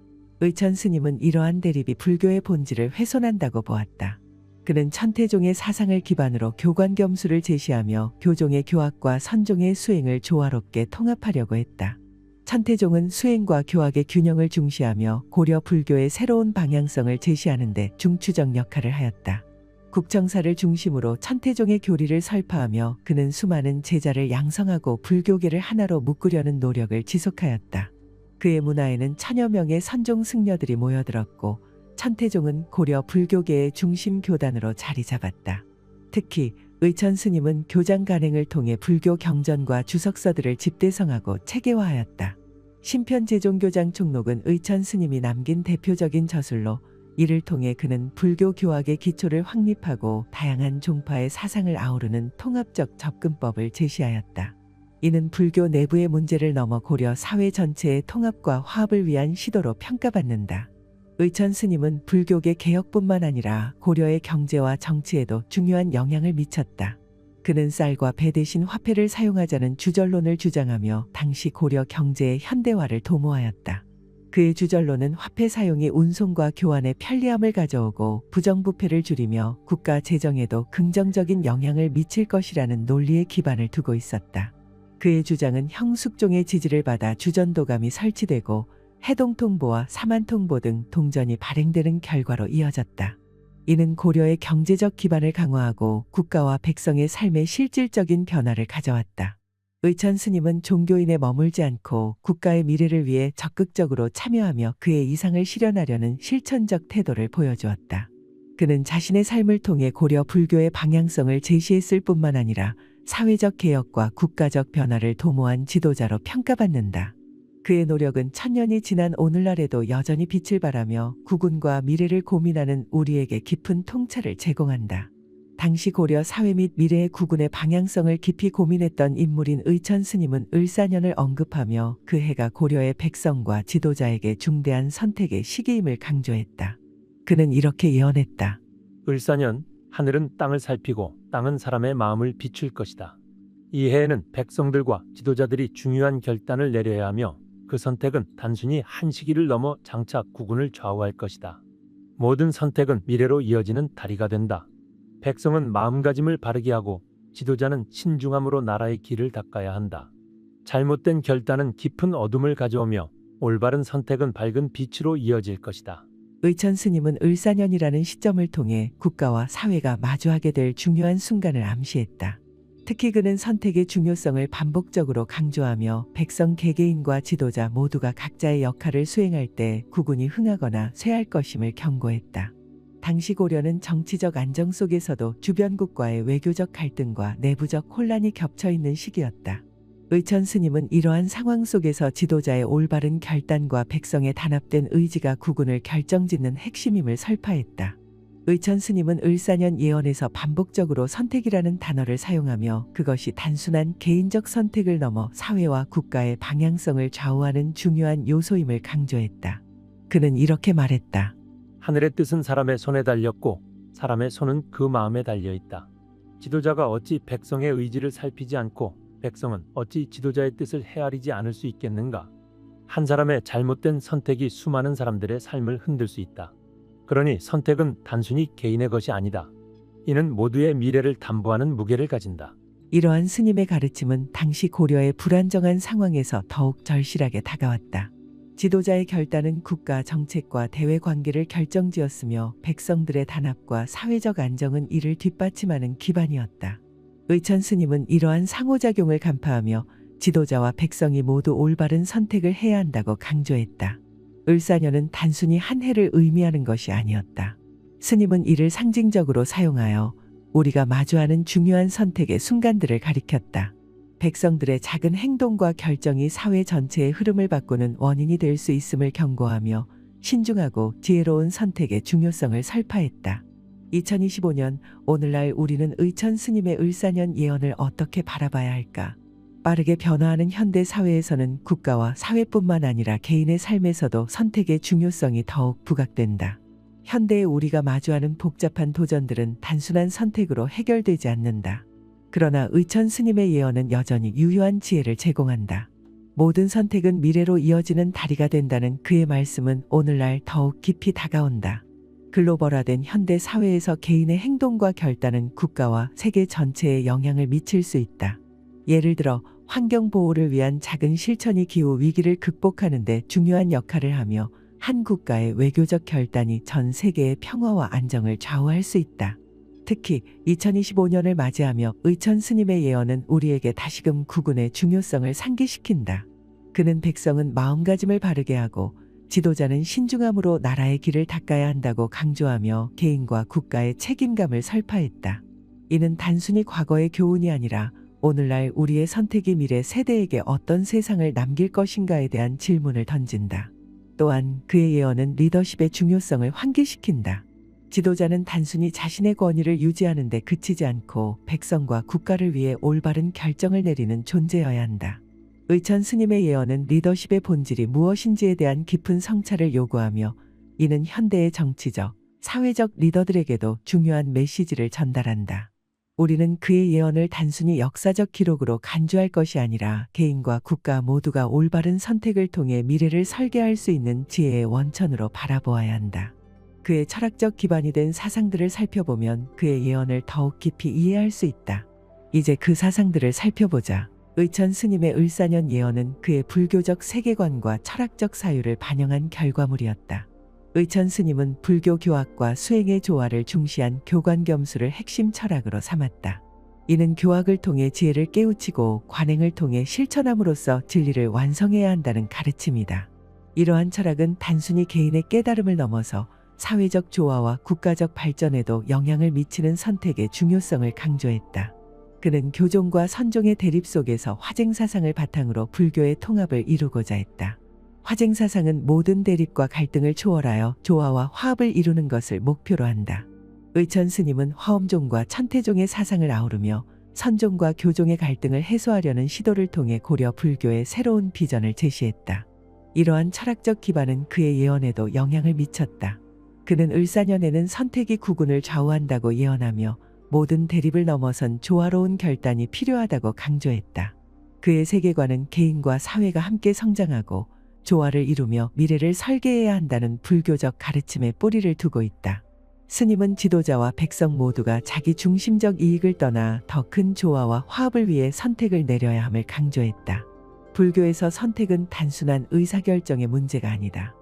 S1: 의천 스님은 이러한 대립이 불교의 본질을 훼손한다고 보았다. 그는 천태종의 사상을 기반으로 교관겸수를 제시하며 교종의 교학과 선종의 수행을 조화롭게 통합하려고 했다. 천태종은 수행과 교학의 균형을 중시하며 고려 불교의 새로운 방향성을 제시하는 데 중추적 역할을 하였다. 국정사를 중심으로 천태종의 교리를 설파하며 그는 수많은 제자를 양성하고 불교계를 하나로 묶으려는 노력을 지속하였다. 그의 문화에는 천여 명의 선종 승려들이 모여들었고 천태종은 고려 불교계의 중심 교단으로 자리 잡았다. 특히 의천 스님은 교장 간행을 통해 불교 경전과 주석서들을 집대성하고 체계화하였다. 신편제종교장 총록은 의천 스님이 남긴 대표적인 저술로 이를 통해 그는 불교 교학의 기초를 확립하고 다양한 종파의 사상을 아우르는 통합적 접근법을 제시하였다. 이는 불교 내부의 문제를 넘어 고려 사회 전체의 통합과 화합을 위한 시도로 평가받는다. 의천 스님은 불교계 개혁뿐만 아니라 고려의 경제와 정치에도 중요한 영향을 미쳤다. 그는 쌀과 배 대신 화폐를 사용하자는 주전론을 주장하며 당시 고려 경제의 현대화를 도모하였다. 그의 주전론은 화폐 사용이 운송과 교환에 편리함을 가져오고 부정부패를 줄이며 국가 재정에도 긍정적인 영향을 미칠 것이라는 논리에 기반을 두고 있었다. 그의 주장은 형숙종의 지지를 받아 주전도감이 설치되고 해동통보와 사만통보 등 동전이 발행되는 결과로 이어졌다. 이는 고려의 경제적 기반을 강화하고 국가와 백성의 삶에 실질적인 변화를 가져왔다. 의천 스님은 종교인에 머물지 않고 국가의 미래를 위해 적극적으로 참여하며 그의 이상을 실현하려는 실천적 태도를 보여주었다. 그는 자신의 삶을 통해 고려 불교의 방향성을 제시했을 뿐만 아니라 사회적 개혁과 국가적 변화를 도모한 지도자로 평가받는다. 그의 노력은 천년이 지난 오늘날에도 여전히 빛을 발하며 국운과 미래를 고민하는 우리에게 깊은 통찰을 제공한다. 당시 고려 사회 및 미래의 국운의 방향성을 깊이 고민했던 인물인 의천 스님은 을사년을 언급하며 그 해가 고려의 백성과 지도자에게 중대한 선택의 시기임을 강조했다. 그는 이렇게 예언했다.
S6: 을사년, 하늘은 땅을 살피고 땅은 사람의 마음을 비출 것이다. 이 해에는 백성들과 지도자들이 중요한 결단을 내려야 하며 그 선택은 단순히 한 시기를 넘어 장차 국운을 좌우할 것이다. 모든 선택은 미래로 이어지는 다리가 된다. 백성은 마음가짐을 바르게 하고 지도자는 신중함으로 나라의 길을 닦아야 한다. 잘못된 결단은 깊은 어둠을 가져오며 올바른 선택은 밝은 빛으로 이어질 것이다.
S1: 의천 스님은 을사년이라는 시점을 통해 국가와 사회가 마주하게 될 중요한 순간을 암시했다. 특히 그는 선택의 중요성을 반복적으로 강조하며 백성 개개인과 지도자 모두가 각자의 역할을 수행할 때 국운이 흥하거나 쇠할 것임을 경고했다. 당시 고려는 정치적 안정 속에서도 주변국과의 외교적 갈등과 내부적 혼란이 겹쳐 있는 시기였다. 의천 스님은 이러한 상황 속에서 지도자의 올바른 결단과 백성의 단합된 의지가 국운을 결정짓는 핵심임을 설파했다. 의천 스님은 을사년 예언에서 반복적으로 선택이라는 단어를 사용하며 그것이 단순한 개인적 선택을 넘어 사회와 국가의 방향성을 좌우하는 중요한 요소임을 강조했다. 그는 이렇게 말했다.
S6: 하늘의 뜻은 사람의 손에 달렸고 사람의 손은 그 마음에 달려 있다. 지도자가 어찌 백성의 의지를 살피지 않고 백성은 어찌 지도자의 뜻을 헤아리지 않을 수 있겠는가? 한 사람의 잘못된 선택이 수많은 사람들의 삶을 흔들 수 있다. 그러니 선택은 단순히 개인의 것이 아니다. 이는 모두의 미래를 담보하는 무게를 가진다.
S1: 이러한 스님의 가르침은 당시 고려의 불안정한 상황에서 더욱 절실하게 다가왔다. 지도자의 결단은 국가 정책과 대외 관계를 결정지었으며 백성들의 단합과 사회적 안정은 이를 뒷받침하는 기반이었다. 의천 스님은 이러한 상호작용을 간파하며 지도자와 백성이 모두 올바른 선택을 해야 한다고 강조했다. 을사년은 단순히 한 해를 의미하는 것이 아니었다. 스님은 이를 상징적으로 사용하여 우리가 마주하는 중요한 선택의 순간들을 가리켰다. 백성들의 작은 행동과 결정이 사회 전체의 흐름을 바꾸는 원인이 될 수 있음을 경고하며 신중하고 지혜로운 선택의 중요성을 설파했다. 2025년 오늘날 우리는 의천 스님의 을사년 예언을 어떻게 바라봐야 할까? 빠르게 변화하는 현대 사회에서는 국가와 사회뿐만 아니라 개인의 삶에서도 선택의 중요성이 더욱 부각된다. 현대에 우리가 마주하는 복잡한 도전들은 단순한 선택으로 해결되지 않는다. 그러나 의천 스님의 예언은 여전히 유효한 지혜를 제공한다. 모든 선택은 미래로 이어지는 다리가 된다는 그의 말씀은 오늘날 더욱 깊이 다가온다. 글로벌화된 현대 사회에서 개인의 행동과 결단은 국가와 세계 전체에 영향을 미칠 수 있다. 예를 들어 환경 보호를 위한 작은 실천이 기후 위기를 극복하는 데 중요한 역할을 하며 한 국가의 외교적 결단이 전 세계의 평화와 안정을 좌우할 수 있다. 특히 2025년을 맞이하며 의천 스님의 예언은 우리에게 다시금 국운의 중요성을 상기시킨다. 그는 백성은 마음가짐을 바르게 하고 지도자는 신중함으로 나라의 길을 닦아야 한다고 강조하며 개인과 국가의 책임감을 설파했다. 이는 단순히 과거의 교훈이 아니라 오늘날 우리의 선택이 미래 세대에게 어떤 세상을 남길 것인가에 대한 질문을 던진다. 또한 그의 예언은 리더십의 중요성을 환기시킨다. 지도자는 단순히 자신의 권위를 유지하는 데 그치지 않고 백성과 국가를 위해 올바른 결정을 내리는 존재여야 한다. 의천 스님의 예언은 리더십의 본질이 무엇인지에 대한 깊은 성찰을 요구하며 이는 현대의 정치적, 사회적 리더들에게도 중요한 메시지를 전달한다. 우리는 그의 예언을 단순히 역사적 기록으로 간주할 것이 아니라 개인과 국가 모두가 올바른 선택을 통해 미래를 설계할 수 있는 지혜의 원천으로 바라보아야 한다. 그의 철학적 기반이 된 사상들을 살펴보면 그의 예언을 더욱 깊이 이해할 수 있다. 이제 그 사상들을 살펴보자. 의천 스님의 을사년 예언은 그의 불교적 세계관과 철학적 사유를 반영한 결과물이었다. 의천 스님은 불교 교학과 수행의 조화를 중시한 교관겸수를 핵심 철학으로 삼았다. 이는 교학을 통해 지혜를 깨우치고 관행을 통해 실천함으로써 진리를 완성해야 한다는 가르침이다. 이러한 철학은 단순히 개인의 깨달음을 넘어서 사회적 조화와 국가적 발전에도 영향을 미치는 선택의 중요성을 강조했다. 그는 교종과 선종의 대립 속에서 화쟁사상을 바탕으로 불교의 통합을 이루고자 했다. 화쟁사상은 모든 대립과 갈등을 초월하여 조화와 화합을 이루는 것을 목표로 한다. 의천 스님은 화엄종과 천태종의 사상을 아우르며 선종과 교종의 갈등을 해소하려는 시도를 통해 고려 불교의 새로운 비전을 제시했다. 이러한 철학적 기반은 그의 예언에도 영향을 미쳤다. 그는 을사년에는 선택이 국운을 좌우한다고 예언하며 모든 대립을 넘어선 조화로운 결단이 필요하다고 강조했다. 그의 세계관은 개인과 사회가 함께 성장하고 조화를 이루며 미래를 설계해야 한다는 불교적 가르침에 뿌리를 두고 있다. 스님은 지도자와 백성 모두가 자기 중심적 이익을 떠나 더 큰 조화와 화합을 위해 선택을 내려야 함을 강조했다. 불교에서 선택은 단순한 의사결정의 문제가 아니다.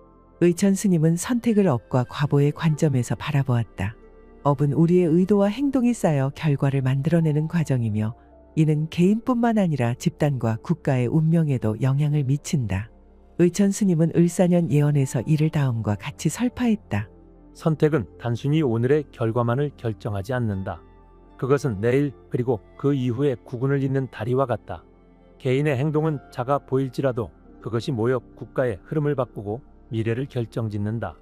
S1: 의천 스님은 선택을 업과 과보의 관점에서 바라보았다. 업은 우리의 의도와 행동이 쌓여 결과를 만들어내는 과정이며 이는 개인뿐만 아니라 집단과 국가의 운명에도 영향을 미친다. 의천 스님은 을사년 예언에서 이를 다음과 같이 설파했다.
S6: 선택은 단순히 오늘의 결과만을 결정하지 않는다. 그것은 내일 그리고 그 이후의 구군을 잇는 다리와 같다. 개인의 행동은 작아 보일지라도 그것이 모여 국가의 흐름을 바꾸고 미래를 결정짓는다.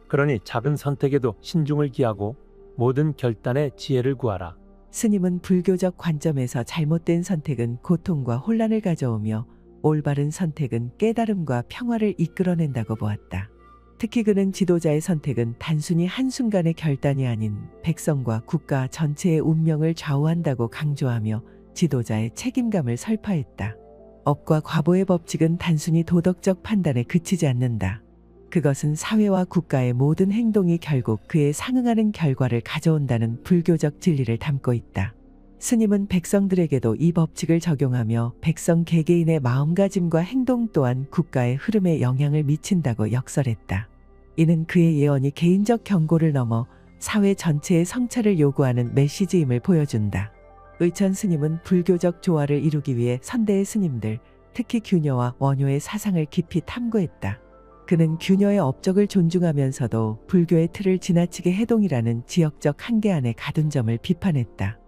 S6: 그러니 작은 선택에도 신중을 기하고 모든 결단에 지혜를 구하라.
S1: 스님은 불교적 관점에서 잘못된 선택은 고통과 혼란을 가져오며 올바른 선택은 깨달음과 평화를 이끌어낸다고 보았다. 특히 그는 지도자의 선택은 단순히 한순간의 결단이 아닌 백성과 국가 전체의 운명을 좌우한다고 강조하며 지도자의 책임감을 설파했다. 업과 과보의 법칙은 단순히 도덕적 판단에 그치지 않는다. 그것은 사회와 국가의 모든 행동이 결국 그에 상응하는 결과를 가져온다는 불교적 진리를 담고 있다. 스님은 백성들에게도 이 법칙을 적용하며 백성 개개인의 마음가짐과 행동 또한 국가의 흐름에 영향을 미친다고 역설했다. 이는 그의 예언이 개인적 경고를 넘어 사회 전체의 성찰을 요구하는 메시지임을 보여준다. 의천 스님은 불교적 조화를 이루기 위해 선대의 스님들, 특히 규녀와 원효의 사상을 깊이 탐구했다. 그는 규녀의 업적을 존중하면서도 불교의 틀을 지나치게 해동이라는 지역적 한계 안에 가둔 점을 비판했다.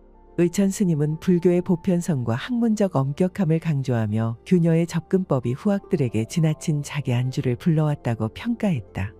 S1: 의천 스님은 불교의 보편성과 학문적 엄격함을 강조하며 규녀의 접근법이 후학들에게 지나친 자기 안주를 불러왔다고 평가했다.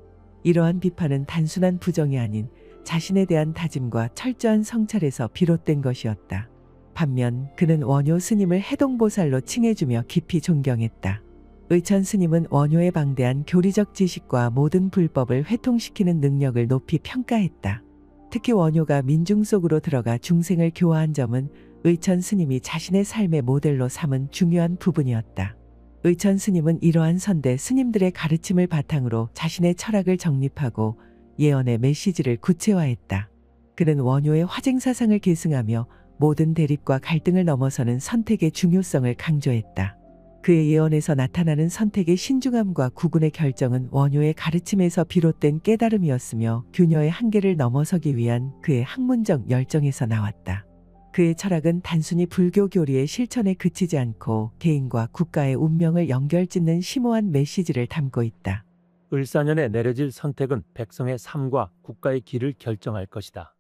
S1: 이러한 비판은 단순한 부정이 아닌 자신에 대한 다짐과 철저한 성찰에서 비롯된 것이었다. 반면 그는 원효 스님을 해동보살로 칭해주며 깊이 존경했다. 의천 스님은 원효의 방대한 교리적 지식과 모든 불법을 회통시키는 능력을 높이 평가했다. 특히 원효가 민중 속으로 들어가 중생을 교화한 점은 의천 스님이 자신의 삶의 모델로 삼은 중요한 부분이었다. 의천 스님은 이러한 선대 스님들의 가르침을 바탕으로 자신의 철학을 정립하고 예언의 메시지를 구체화했다. 그는 원효의 화쟁사상을 계승하며 모든 대립과 갈등을 넘어서는 선택의 중요성을 강조했다. 그의 예언에서 나타나는 선택의 신중함과 구군의 결정은 원효의 가르침에서 비롯된 깨달음이었으며 규녀의 한계를 넘어서기 위한 그의 학문적 열정에서 나왔다. 그의 철학은 단순히 불교 교리의 실천에 그치지 않고 개인과 국가의 운명을 연결짓는 심오한 메시지를 담고 있다.
S6: 을사년에 내려질 선택은 백성의 삶과 국가의 길을 결정할 것이다.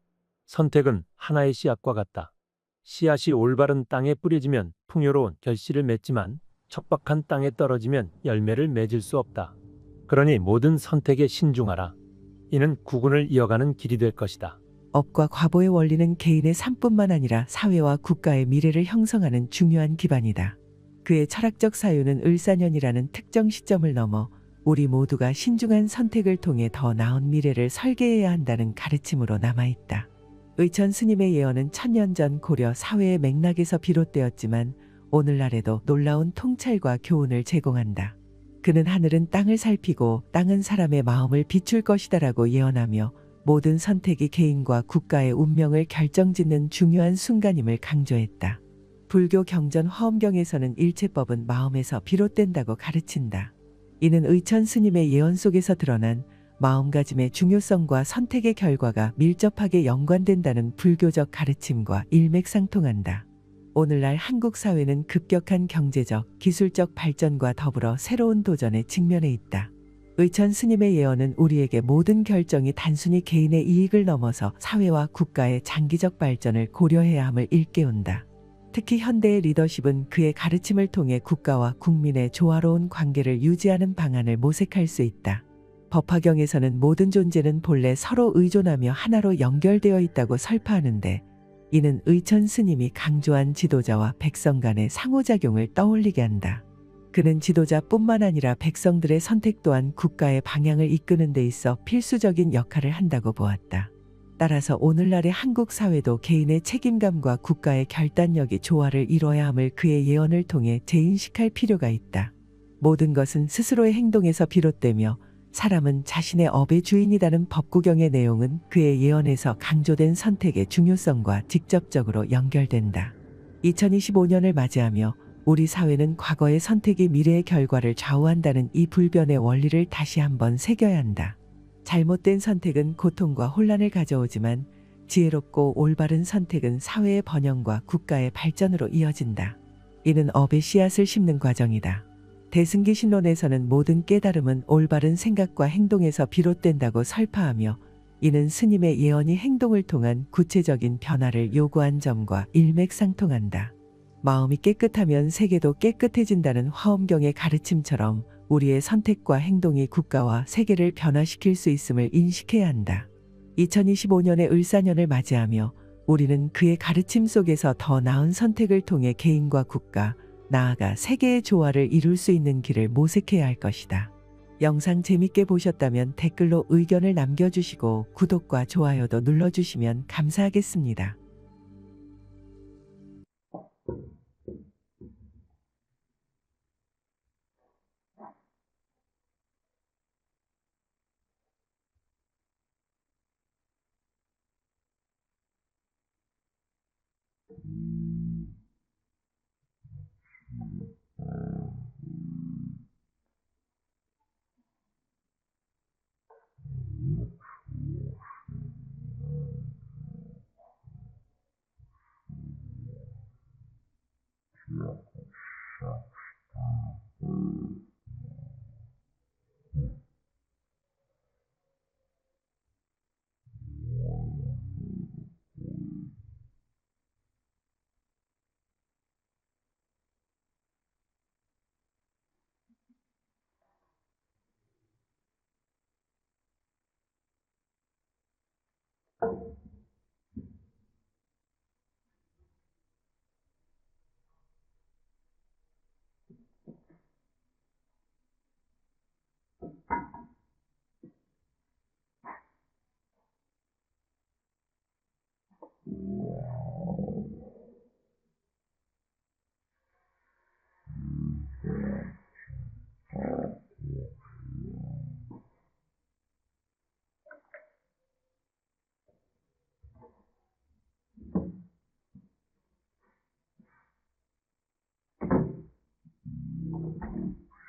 S6: 선택은 하나의 씨앗과 같다. 씨앗이 올바른 땅에 뿌려지면 풍요로운 결실을 맺지만 척박한 땅에 떨어지면 열매를 맺을 수 없다. 그러니 모든 선택에 신중하라. 이는 구군을 이어가는 길이 될 것이다.
S1: 업과 과보의 원리는 개인의 삶뿐만 아니라 사회와 국가의 미래를 형성하는 중요한 기반이다. 그의 철학적 사유는 을사년이라는 특정 시점을 넘어 우리 모두가 신중한 선택을 통해 더 나은 미래를 설계해야 한다는 가르침으로 남아있다. 의천 스님의 예언은 천년 전 고려 사회의 맥락에서 비롯되었지만 오늘날에도 놀라운 통찰과 교훈을 제공한다. 그는 하늘은 땅을 살피고 땅은 사람의 마음을 비출 것이다라고 예언하며 모든 선택이 개인과 국가의 운명을 결정짓는 중요한 순간임을 강조했다. 불교 경전 화엄경에서는 일체법은 마음에서 비롯된다고 가르친다. 이는 의천 스님의 예언 속에서 드러난 마음가짐의 중요성과 선택의 결과가 밀접하게 연관된다는 불교적 가르침과 일맥상통한다. 오늘날 한국 사회는 급격한 경제적, 기술적 발전과 더불어 새로운 도전에 직면해 있다. 의천 스님의 예언은 우리에게 모든 결정이 단순히 개인의 이익을 넘어서 사회와 국가의 장기적 발전을 고려해야 함을 일깨운다. 특히 현대의 리더십은 그의 가르침을 통해 국가와 국민의 조화로운 관계를 유지하는 방안을 모색할 수 있다. 법화경에서는 모든 존재는 본래 서로 의존하며 하나로 연결되어 있다고 설파하는데 이는 의천 스님이 강조한 지도자와 백성 간의 상호작용을 떠올리게 한다. 그는 지도자뿐만 아니라 백성들의 선택 또한 국가의 방향을 이끄는 데 있어 필수적인 역할을 한다고 보았다. 따라서 오늘날의 한국 사회도 개인의 책임감과 국가의 결단력이 조화를 이뤄야 함을 그의 예언을 통해 재인식할 필요가 있다. 모든 것은 스스로의 행동에서 비롯되며 사람은 자신의 업의 주인이라는 법구경의 내용은 그의 예언에서 강조된 선택의 중요성과 직접적으로 연결된다. 2025년을 맞이하며 우리 사회는 과거의 선택이 미래의 결과를 좌우한다는 이 불변의 원리를 다시 한번 새겨야 한다. 잘못된 선택은 고통과 혼란을 가져오지만 지혜롭고 올바른 선택은 사회의 번영과 국가의 발전으로 이어진다. 이는 업의 씨앗을 심는 과정이다. 대승기 신론에서는 모든 깨달음은 올바른 생각과 행동에서 비롯된다고 설파하며 이는 스님의 예언이 행동을 통한 구체적인 변화를 요구한 점과 일맥상통한다. 마음이 깨끗하면 세계도 깨끗해진다는 화엄경의 가르침처럼 우리의 선택과 행동이 국가와 세계를 변화시킬 수 있음을 인식해야 한다. 2025년의 을사년을 맞이하며 우리는 그의 가르침 속에서 더 나은 선택을 통해 개인과 국가, 나아가 세계의 조화를 이룰 수 있는 길을 모색해야 할 것이다. 영상 재밌게 보셨다면 댓글로 의견을 남겨주시고 구독과 좋아요도 눌러주시면 감사하겠습니다.